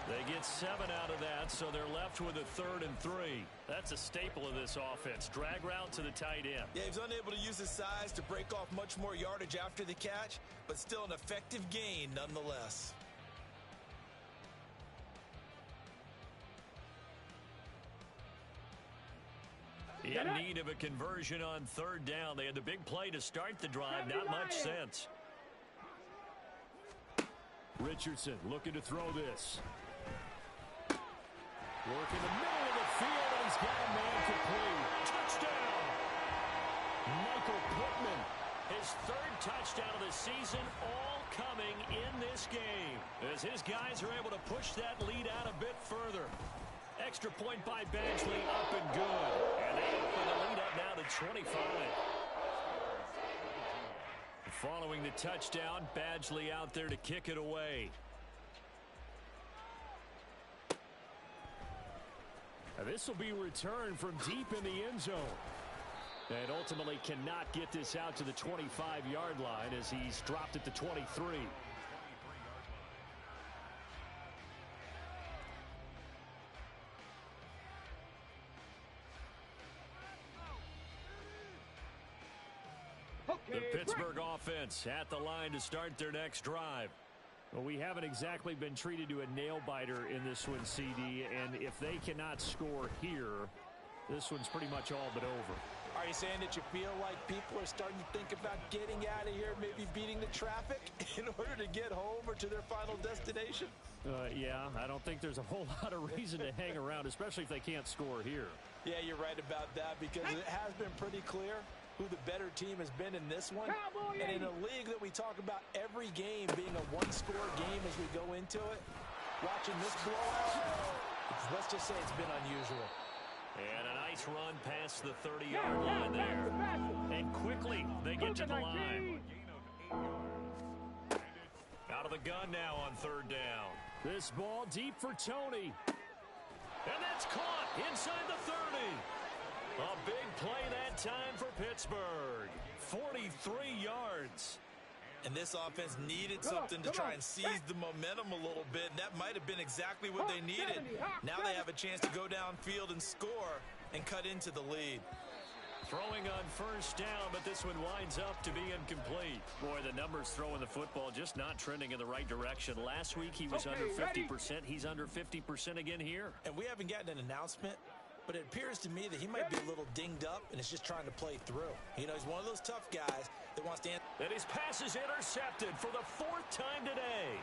[SPEAKER 1] They get 7 out of that, so they're left with a 3rd and 3. That's a staple of this offense. Drag route to the tight end.
[SPEAKER 3] Yeah, he's unable to use his size to break off much more yardage after the catch, but still an effective gain nonetheless.
[SPEAKER 1] In need of a conversion on 3rd down. They had the big play to start the drive. Not much sense. Richardson looking to throw this. Work in the middle of the field, and he's got a man complete. Touchdown! Michael Pittman, his 3rd touchdown of the season, all coming in this game, as his guys are able to push that lead out a bit further. Extra point by Badgley, up and good. And they open the lead up now to 25. Following the touchdown, Badgley out there to kick it away. This will be returned from deep in the end zone. And ultimately cannot get this out to the 25-yard line as he's dropped at the 23. The Pittsburgh offense at the line to start their next drive. Well, we haven't exactly been treated to a nail-biter in this one, CD, and if they cannot score here, this one's pretty much all but over.
[SPEAKER 3] Are you saying that you feel like people are starting to think about getting out of here, maybe beating the traffic in order to get home or to their final destination?
[SPEAKER 1] Yeah, I don't think there's a whole lot of reason to hang around, especially if they can't score here.
[SPEAKER 3] Yeah, you're right about that, because it has been pretty clear who the better team has been in this one. And in a league that we talk about every game being a one-score game as we go into it, watching this blowout, let's just say it's been unusual.
[SPEAKER 1] And a nice run past the 30-yard line there. And quickly, they get to the line. Out of the gun now on 3rd down. This ball deep for Tony. And that's caught inside the 30. A big play that time for Pittsburgh. 43 yards.
[SPEAKER 3] And this offense needed something to try and seize the momentum a little bit, and that might have been exactly what they needed. Now they have a chance to go downfield and score and cut into the lead.
[SPEAKER 1] Throwing on first down, but this one winds up to be incomplete. Boy, the numbers throwing the football just not trending in the right direction. Last week he was under 50%. He's under 50% again here.
[SPEAKER 3] And we haven't gotten an announcement, but it appears to me that he might be a little dinged up and is just trying to play through. You know, he's one of those tough guys that wants to...
[SPEAKER 1] And his pass is intercepted for the 4th time today.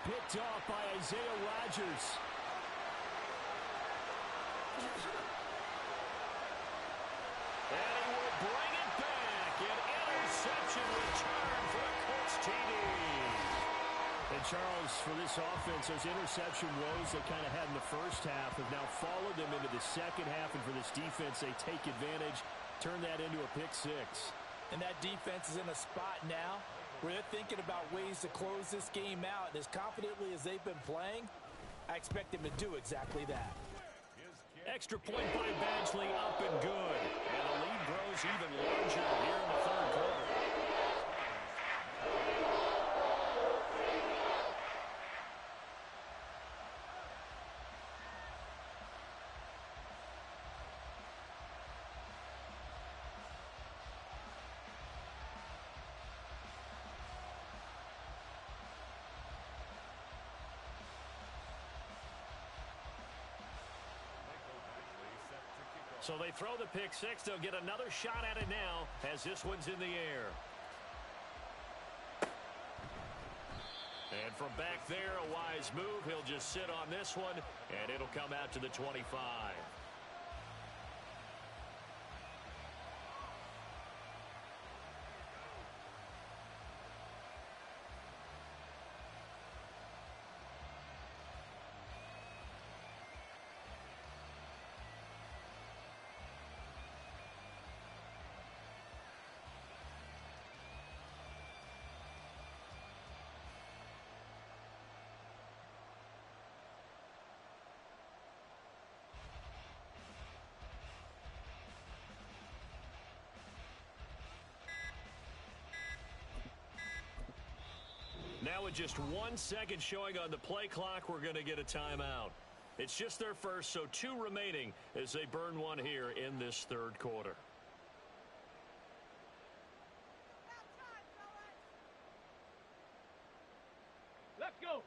[SPEAKER 1] Picked off by Isaiah Rodgers. And he will bring it back. An interception return for a Colts TD. And Charles, for this offense, those interception woes they kind of had in the first half have now followed them into the second half. And for this defense, they take advantage, turn that into a pick six.
[SPEAKER 3] And that defense is in a spot now where they're thinking about ways to close this game out. And as confidently as they've been playing, I expect them to do exactly that.
[SPEAKER 1] Extra point by Badgley, up and good. And the lead grows even larger here in the third quarter. So they throw the pick six. They'll get another shot at it now as this one's in the air. And from back there, a wise move. He'll just sit on this one, and it'll come out to the 25. Now with just 1 second showing on the play clock, we're going to get a timeout. It's just their first, so 2 remaining as they burn one here in this third quarter.
[SPEAKER 2] Let's go.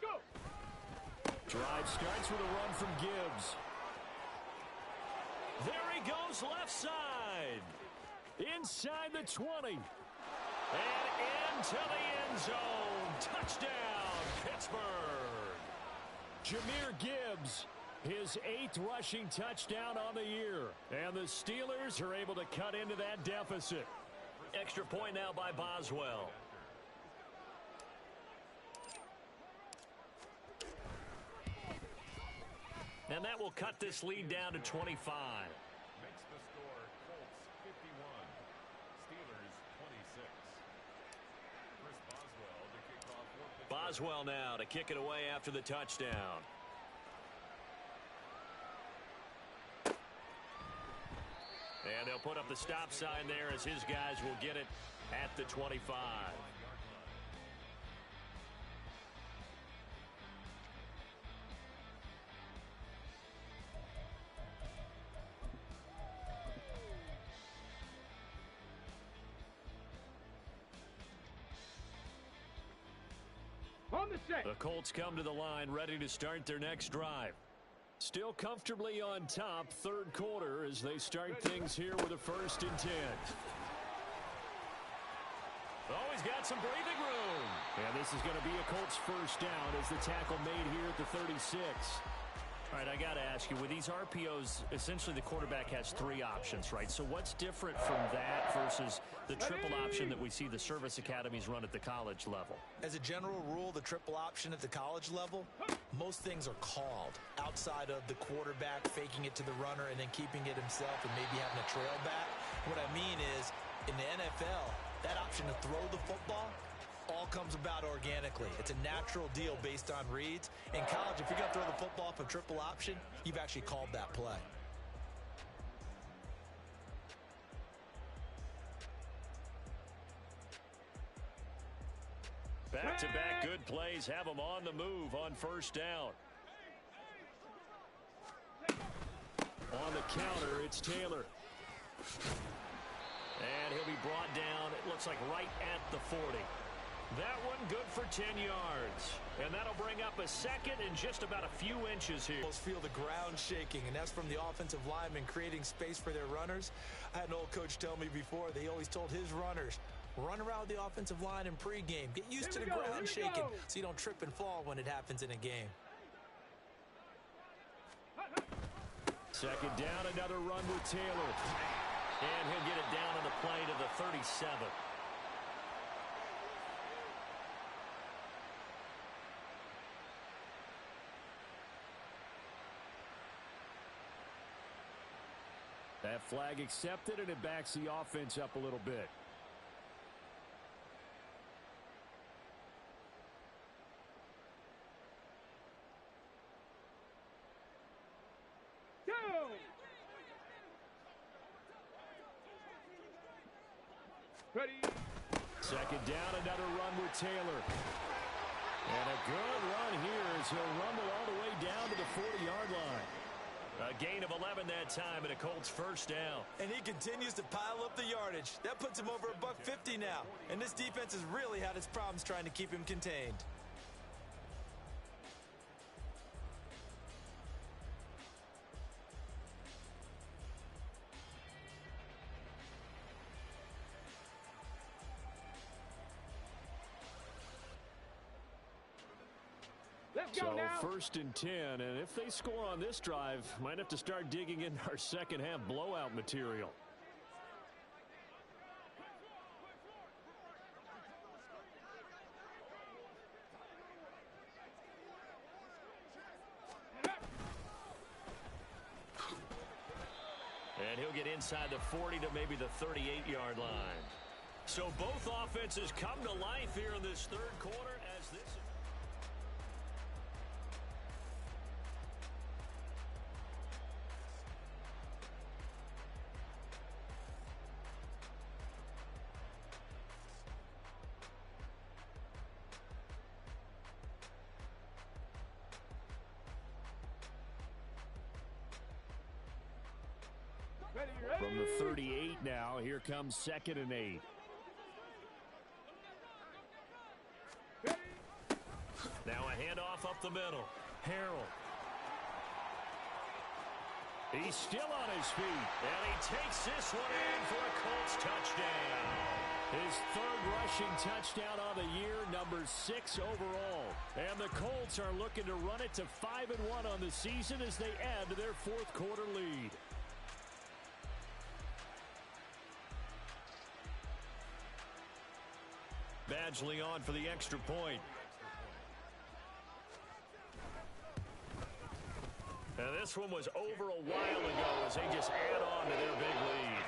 [SPEAKER 2] Go.
[SPEAKER 1] Drive starts with a run from Gibbs. There he goes left side. Inside the 20. And into the end zone. Touchdown, Pittsburgh. Jahmyr Gibbs, his 8th rushing touchdown on the year. And the Steelers are able to cut into that deficit. Extra point now by Boswell. And that will cut this lead down to 25.
[SPEAKER 5] Makes the score Colts 51, Steelers 26. Chris Boswell to kick off for Pittsburgh.
[SPEAKER 1] Boswell now to kick it away after the touchdown. And they'll put up the stop sign there as his guys will get it at the 25.
[SPEAKER 2] On the set.
[SPEAKER 1] The Colts come to the line ready to start their next drive. Still comfortably on top, third quarter as they start things here with a 1st and 10. Oh, he's got some breathing room. And this is going to be a Colts first down as the tackle made here at the 36. All right, I got to ask you, with these RPOs, essentially the quarterback has 3 options, right? So what's different from that versus the triple option that we see the service academies run at the college level?
[SPEAKER 3] As a general rule, the triple option at the college level, most things are called outside of the quarterback faking it to the runner and then keeping it himself and maybe having a trail back. What I mean is, in the NFL, that option to throw the football all comes about organically. It's a natural deal based on reads. In college, if you're going to throw the football off a triple option, you've actually called that play.
[SPEAKER 1] Back-to-back good plays have them on the move on first down. On the counter, it's Taylor. And he'll be brought down, it looks like right at the 40. That one good for 10 yards. And that'll bring up a second and just about a few inches here.
[SPEAKER 3] Almost feel the ground shaking, and that's from the offensive linemen creating space for their runners. I had an old coach tell me before, they always told his runners, run around the offensive line in pregame. Get used to the ground shaking so you don't trip and fall when it happens in a game.
[SPEAKER 1] Second down, another run with Taylor. And he'll get it down on the play to the 37. That flag accepted, and it backs the offense up a little bit.
[SPEAKER 2] Ready.
[SPEAKER 1] Second down, another run with Taylor. And a good run here as he'll rumble all the way down to the 40-yard line. A gain of 11 that time and a Colts first down.
[SPEAKER 3] And he continues to pile up the yardage. That puts him over $150 now. And this defense has really had its problems trying to keep him contained.
[SPEAKER 1] So first and 10, and if they score on this drive, might have to start digging in our second half blowout material. And he'll get inside the 40 to maybe the 38-yard line. So both offenses come to life here in this third quarter as this is. From the 38 now, here comes second and 8. Now a handoff up the middle. Harrell. He's still on his feet. And he takes this one in for a Colts touchdown. His third rushing touchdown on the year, number 6 overall. And the Colts are looking to run it to 5-1 on the season as they add to their fourth quarter lead. Badgley on for the extra point. And this one was over a while ago as they just add on to their big lead.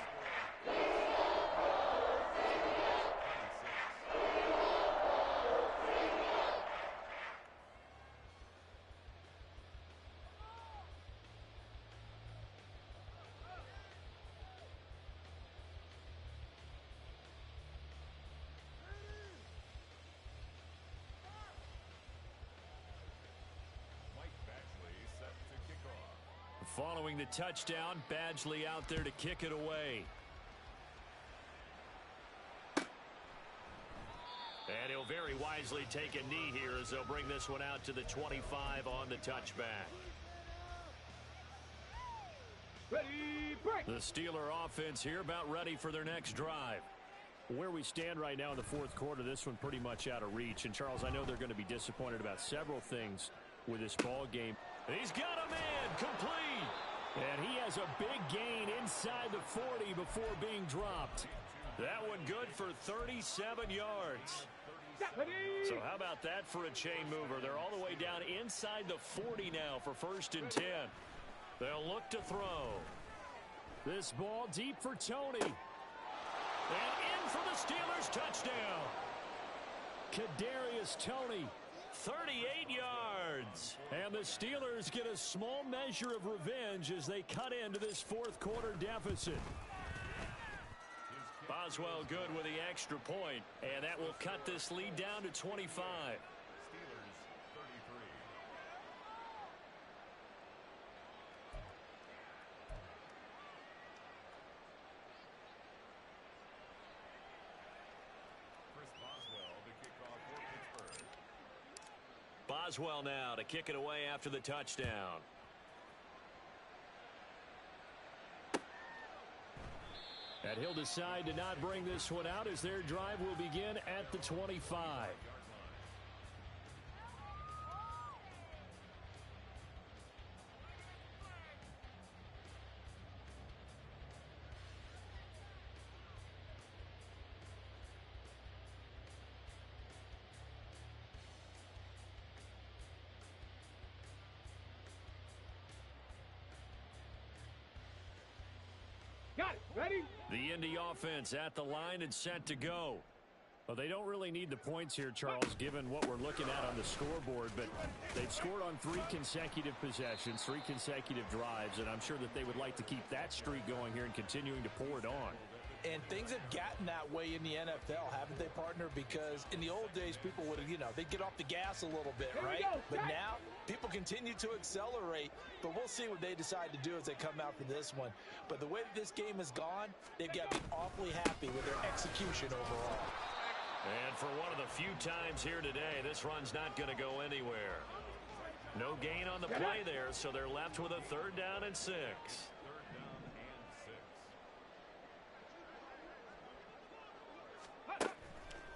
[SPEAKER 1] Following the touchdown, Badgley out there to kick it away. And he'll very wisely take a knee here as they'll bring this one out to the 25 on the touchback.
[SPEAKER 2] Ready, break.
[SPEAKER 1] The Steeler offense here about ready for their next drive. Where we stand right now in the fourth quarter, this one pretty much out of reach. And, Charles, I know they're going to be disappointed about several things with this ball game. He's got a man complete. And he has a big gain inside the 40 before being dropped. That one good for 37 yards. So how about that for a chain mover? They're all the way down inside the 40 now for first and 10. They'll look to throw. This ball deep for Tony. And in for the Steelers touchdown. Kadarius Toney, 38 yards. And the Steelers get a small measure of revenge as they cut into this fourth quarter deficit.
[SPEAKER 4] Boswell good with the extra point, and that will cut this lead down to 25.
[SPEAKER 5] Steelers 33. Chris Boswell to kick off for Pittsburgh.
[SPEAKER 4] Boswell now to kick it away after the touchdown.
[SPEAKER 1] And he'll decide to not bring this one out as their drive will begin at the 25.
[SPEAKER 2] Got it. Ready?
[SPEAKER 1] The Indy offense at the line and set to go. Well, they don't really need the points here, Charles, given what we're looking at on the scoreboard, but they've scored on 3 consecutive possessions, 3 consecutive drives, and I'm sure that they would like to keep that streak going here and continuing to pour it on.
[SPEAKER 3] And things have gotten that way in the NFL, haven't they, partner? Because in the old days, people would, they'd get off the gas a little bit, right? But now, people continue to accelerate. But we'll see what they decide to do as they come out for this one. But the way that this game has gone, they've got to be awfully happy with their execution overall.
[SPEAKER 4] And for one of the few times here today, this run's not going to go anywhere. No gain on the play there, so they're left with a 3rd down and 6.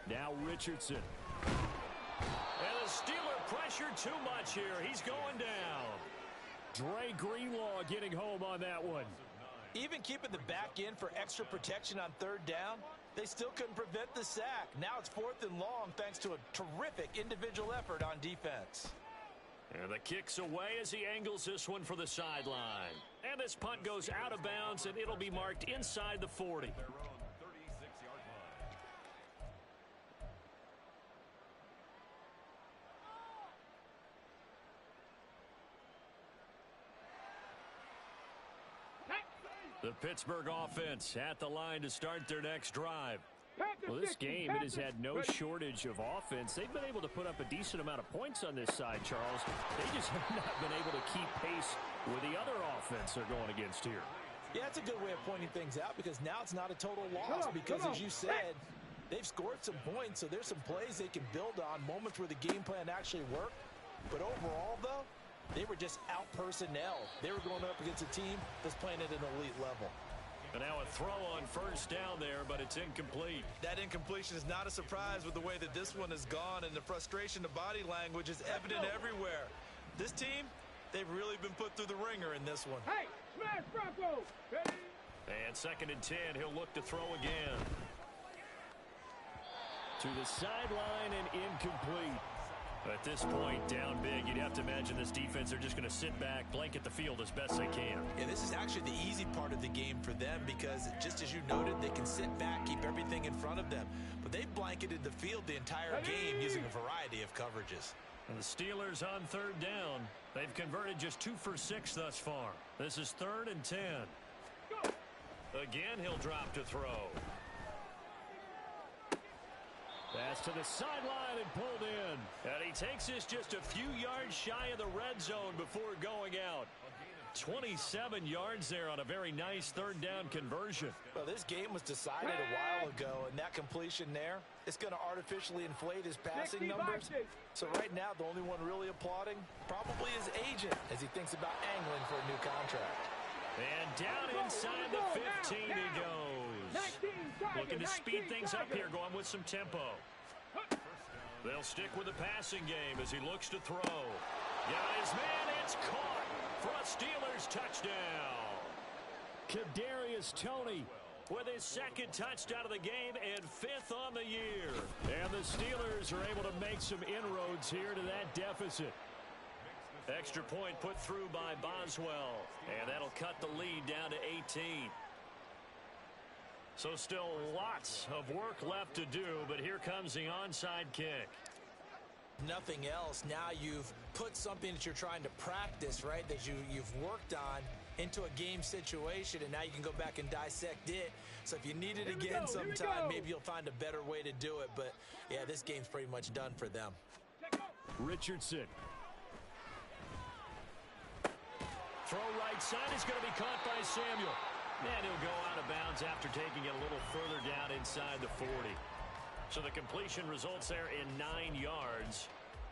[SPEAKER 1] Now Richardson.
[SPEAKER 4] And the Steeler pressure too much here. He's going down.
[SPEAKER 1] Dre Greenlaw getting home on that one.
[SPEAKER 3] Even keeping the back in for extra protection on 3rd down, they still couldn't prevent the sack. Now it's 4th and long thanks to a terrific individual effort on defense.
[SPEAKER 4] And the kick's away as he angles this one for the sideline. And this punt goes out of bounds, and it'll be marked inside the 40.
[SPEAKER 1] The Pittsburgh offense at the line to start their next drive. Well, this game, it has had no shortage of offense. They've been able to put up a decent amount of points on this side, Charles. They just have not been able to keep pace with the other offense they're going against here.
[SPEAKER 3] Yeah, that's a good way of pointing things out because now it's not a total loss because, as you said, they've scored some points, so there's some plays they can build on, moments where the game plan actually worked. But overall, though, they were just out personnel. They were going up against a team that's playing at an elite level.
[SPEAKER 4] And now a throw on 1st down there, but it's incomplete.
[SPEAKER 3] That incompletion is not a surprise with the way that this one has gone, and the frustration, the body language is evident everywhere. This team, they've really been put through the ringer in this one.
[SPEAKER 2] Hey, smash Bronco. Ready?
[SPEAKER 4] And 2nd and 10, he'll look to throw again.
[SPEAKER 1] To the sideline and incomplete.
[SPEAKER 4] At this point, down big, you'd have to imagine this defense are just going to sit back, blanket the field as best they can.
[SPEAKER 3] Yeah, this is actually the easy part of the game for them because, just as you noted, they can sit back, keep everything in front of them. But they've blanketed the field the entire game using a variety of coverages.
[SPEAKER 4] And the Steelers on 3rd down. They've converted just 2 for 6 thus far. This is 3rd and 10. Again, he'll drop to throw.
[SPEAKER 1] Pass to the sideline and pulled in.
[SPEAKER 4] And he takes this just a few yards shy of the red zone before going out. 27 yards there on a very nice 3rd down conversion.
[SPEAKER 3] Well, this game was decided a while ago, and that completion there, it's going to artificially inflate his passing numbers. So right now, the only one really applauding probably his agent as he thinks about angling for a new contract.
[SPEAKER 4] And down inside the 15 he goes. Looking to speed things up here, going with some tempo. They'll stick with the passing game as he looks to throw. Got his man, it's caught for a Steelers touchdown.
[SPEAKER 1] Kadarius Toney
[SPEAKER 4] with his 2nd touchdown of the game and 5th on the year.
[SPEAKER 1] And the Steelers are able to make some inroads here to that deficit.
[SPEAKER 4] Extra point put through by Boswell. And that'll cut the lead down to 18.
[SPEAKER 1] So still lots of work left to do, but here comes the onside kick.
[SPEAKER 3] Nothing else. Now you've put something that you're trying to practice, right, that you've worked on into a game situation, and now you can go back and dissect it. So if you need it again sometime, maybe you'll find a better way to do it. But, yeah, this game's pretty much done for them.
[SPEAKER 1] Richardson. Throw right side is going to be caught by Samuel. And he'll go out of bounds after taking it a little further down inside the 40. So the completion results there in 9 yards.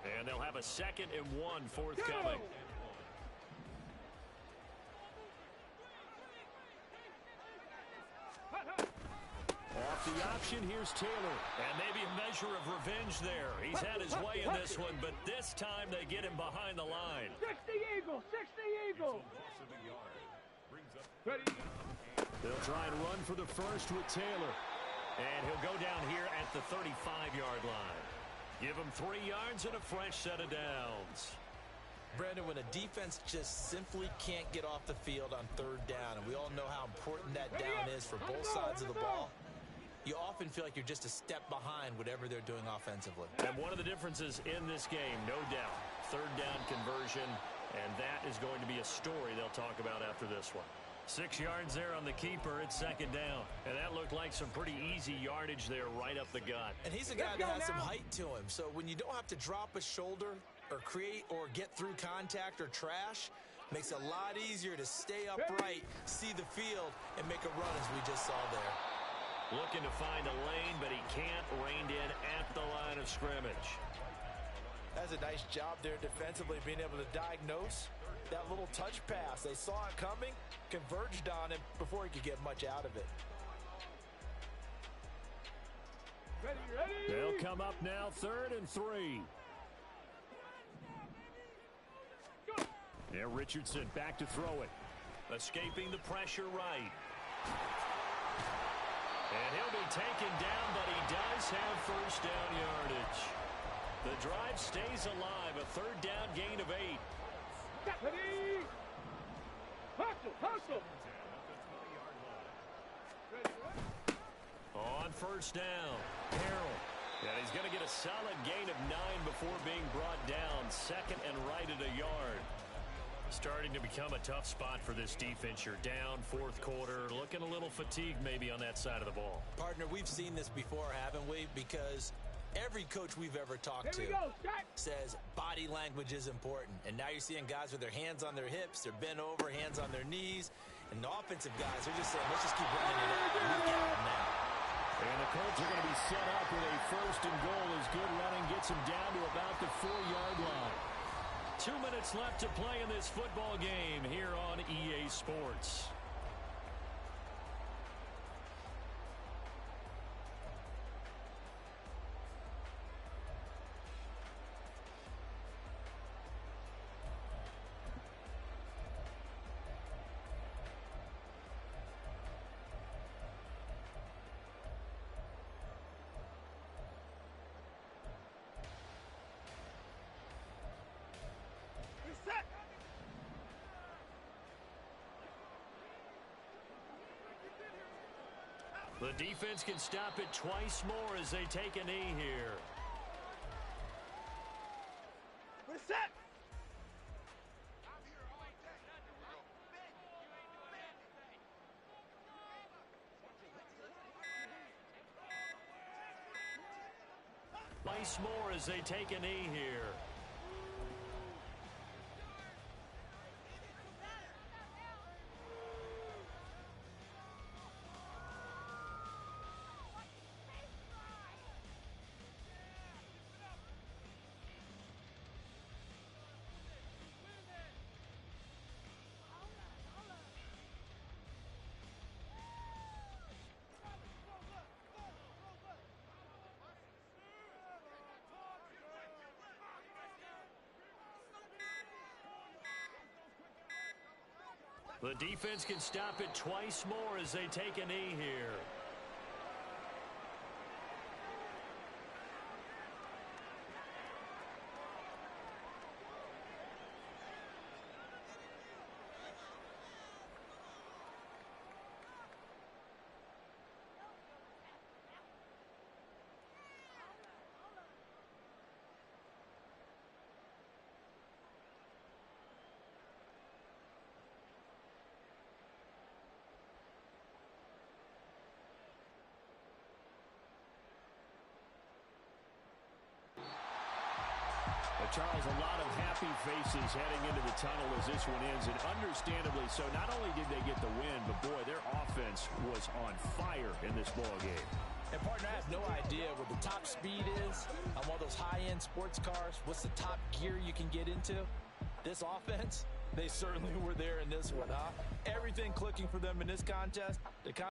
[SPEAKER 1] And they'll have a 2nd and 1 forthcoming. Off the option, here's Taylor. And maybe a measure of revenge there. He's had his way in this one, but this time they get him behind the line.
[SPEAKER 2] 60 Eagles, 60 Eagles. Ready.
[SPEAKER 1] They'll try and run for the first with Taylor. And he'll go down here at the 35-yard line. Give him 3 yards and a fresh set of downs.
[SPEAKER 3] Brandon, when a defense just simply can't get off the field on 3rd down, and we all know how important that down is for both sides of the ball, you often feel like you're just a step behind whatever they're doing offensively.
[SPEAKER 1] And one of the differences in this game, no doubt, 3rd down conversion, and that is going to be a story they'll talk about after this one. 6 yards there on the keeper. It's 2nd down. And that looked like some pretty easy yardage there right up the gut.
[SPEAKER 3] And he's a guy that has some height to him. So when you don't have to drop a shoulder or create or get through contact or trash, makes it a lot easier to stay upright, see the field, and make a run as we just saw there.
[SPEAKER 1] Looking to find a lane, but he can't. Reined in at the line of scrimmage.
[SPEAKER 3] That's a nice job there defensively, being able to diagnose that little touch pass. They saw it coming, converged on him before he could get much out of it.
[SPEAKER 2] Ready.
[SPEAKER 1] They'll come up now 3rd and 3. Yeah, Richardson back to throw it. Escaping the pressure right. And he'll be taken down, but he does have 1st down yardage. The drive stays alive. A 3rd down gain of 8.
[SPEAKER 2] Ready. Hustle.
[SPEAKER 1] On 1st down, Harrell. And he's going to get a solid gain of 9 before being brought down. 2nd and right at a yard. Starting to become a tough spot for this defense. You're down 4th quarter. Looking a little fatigued maybe on that side of the ball.
[SPEAKER 3] Partner, we've seen this before, haven't we? Because every coach we've ever talked to says body language is important. And now you're seeing guys with their hands on their hips, they're bent over, hands on their knees. And the offensive guys are just saying, let's just keep running it out. Look at them now.
[SPEAKER 1] And the Colts are going to be set up with a 1st and goal as good running gets them down to about the 4-yard line. 2 minutes left to play in this football game here on EA Sports. The defense can stop it twice more as they take a knee here.
[SPEAKER 2] We're set.
[SPEAKER 1] Twice more as they take a knee here. The defense can stop it twice more as they take a knee here. Charles, a lot of happy faces heading into the tunnel as this one ends, and understandably so. Not only did they get the win, but boy, their offense was on fire in this ball game.
[SPEAKER 3] And partner, I have no idea what the top speed is on one of those high-end sports cars. What's the top gear you can get into? This offense, they certainly were there in this one, huh? Everything clicking for them in this contest. The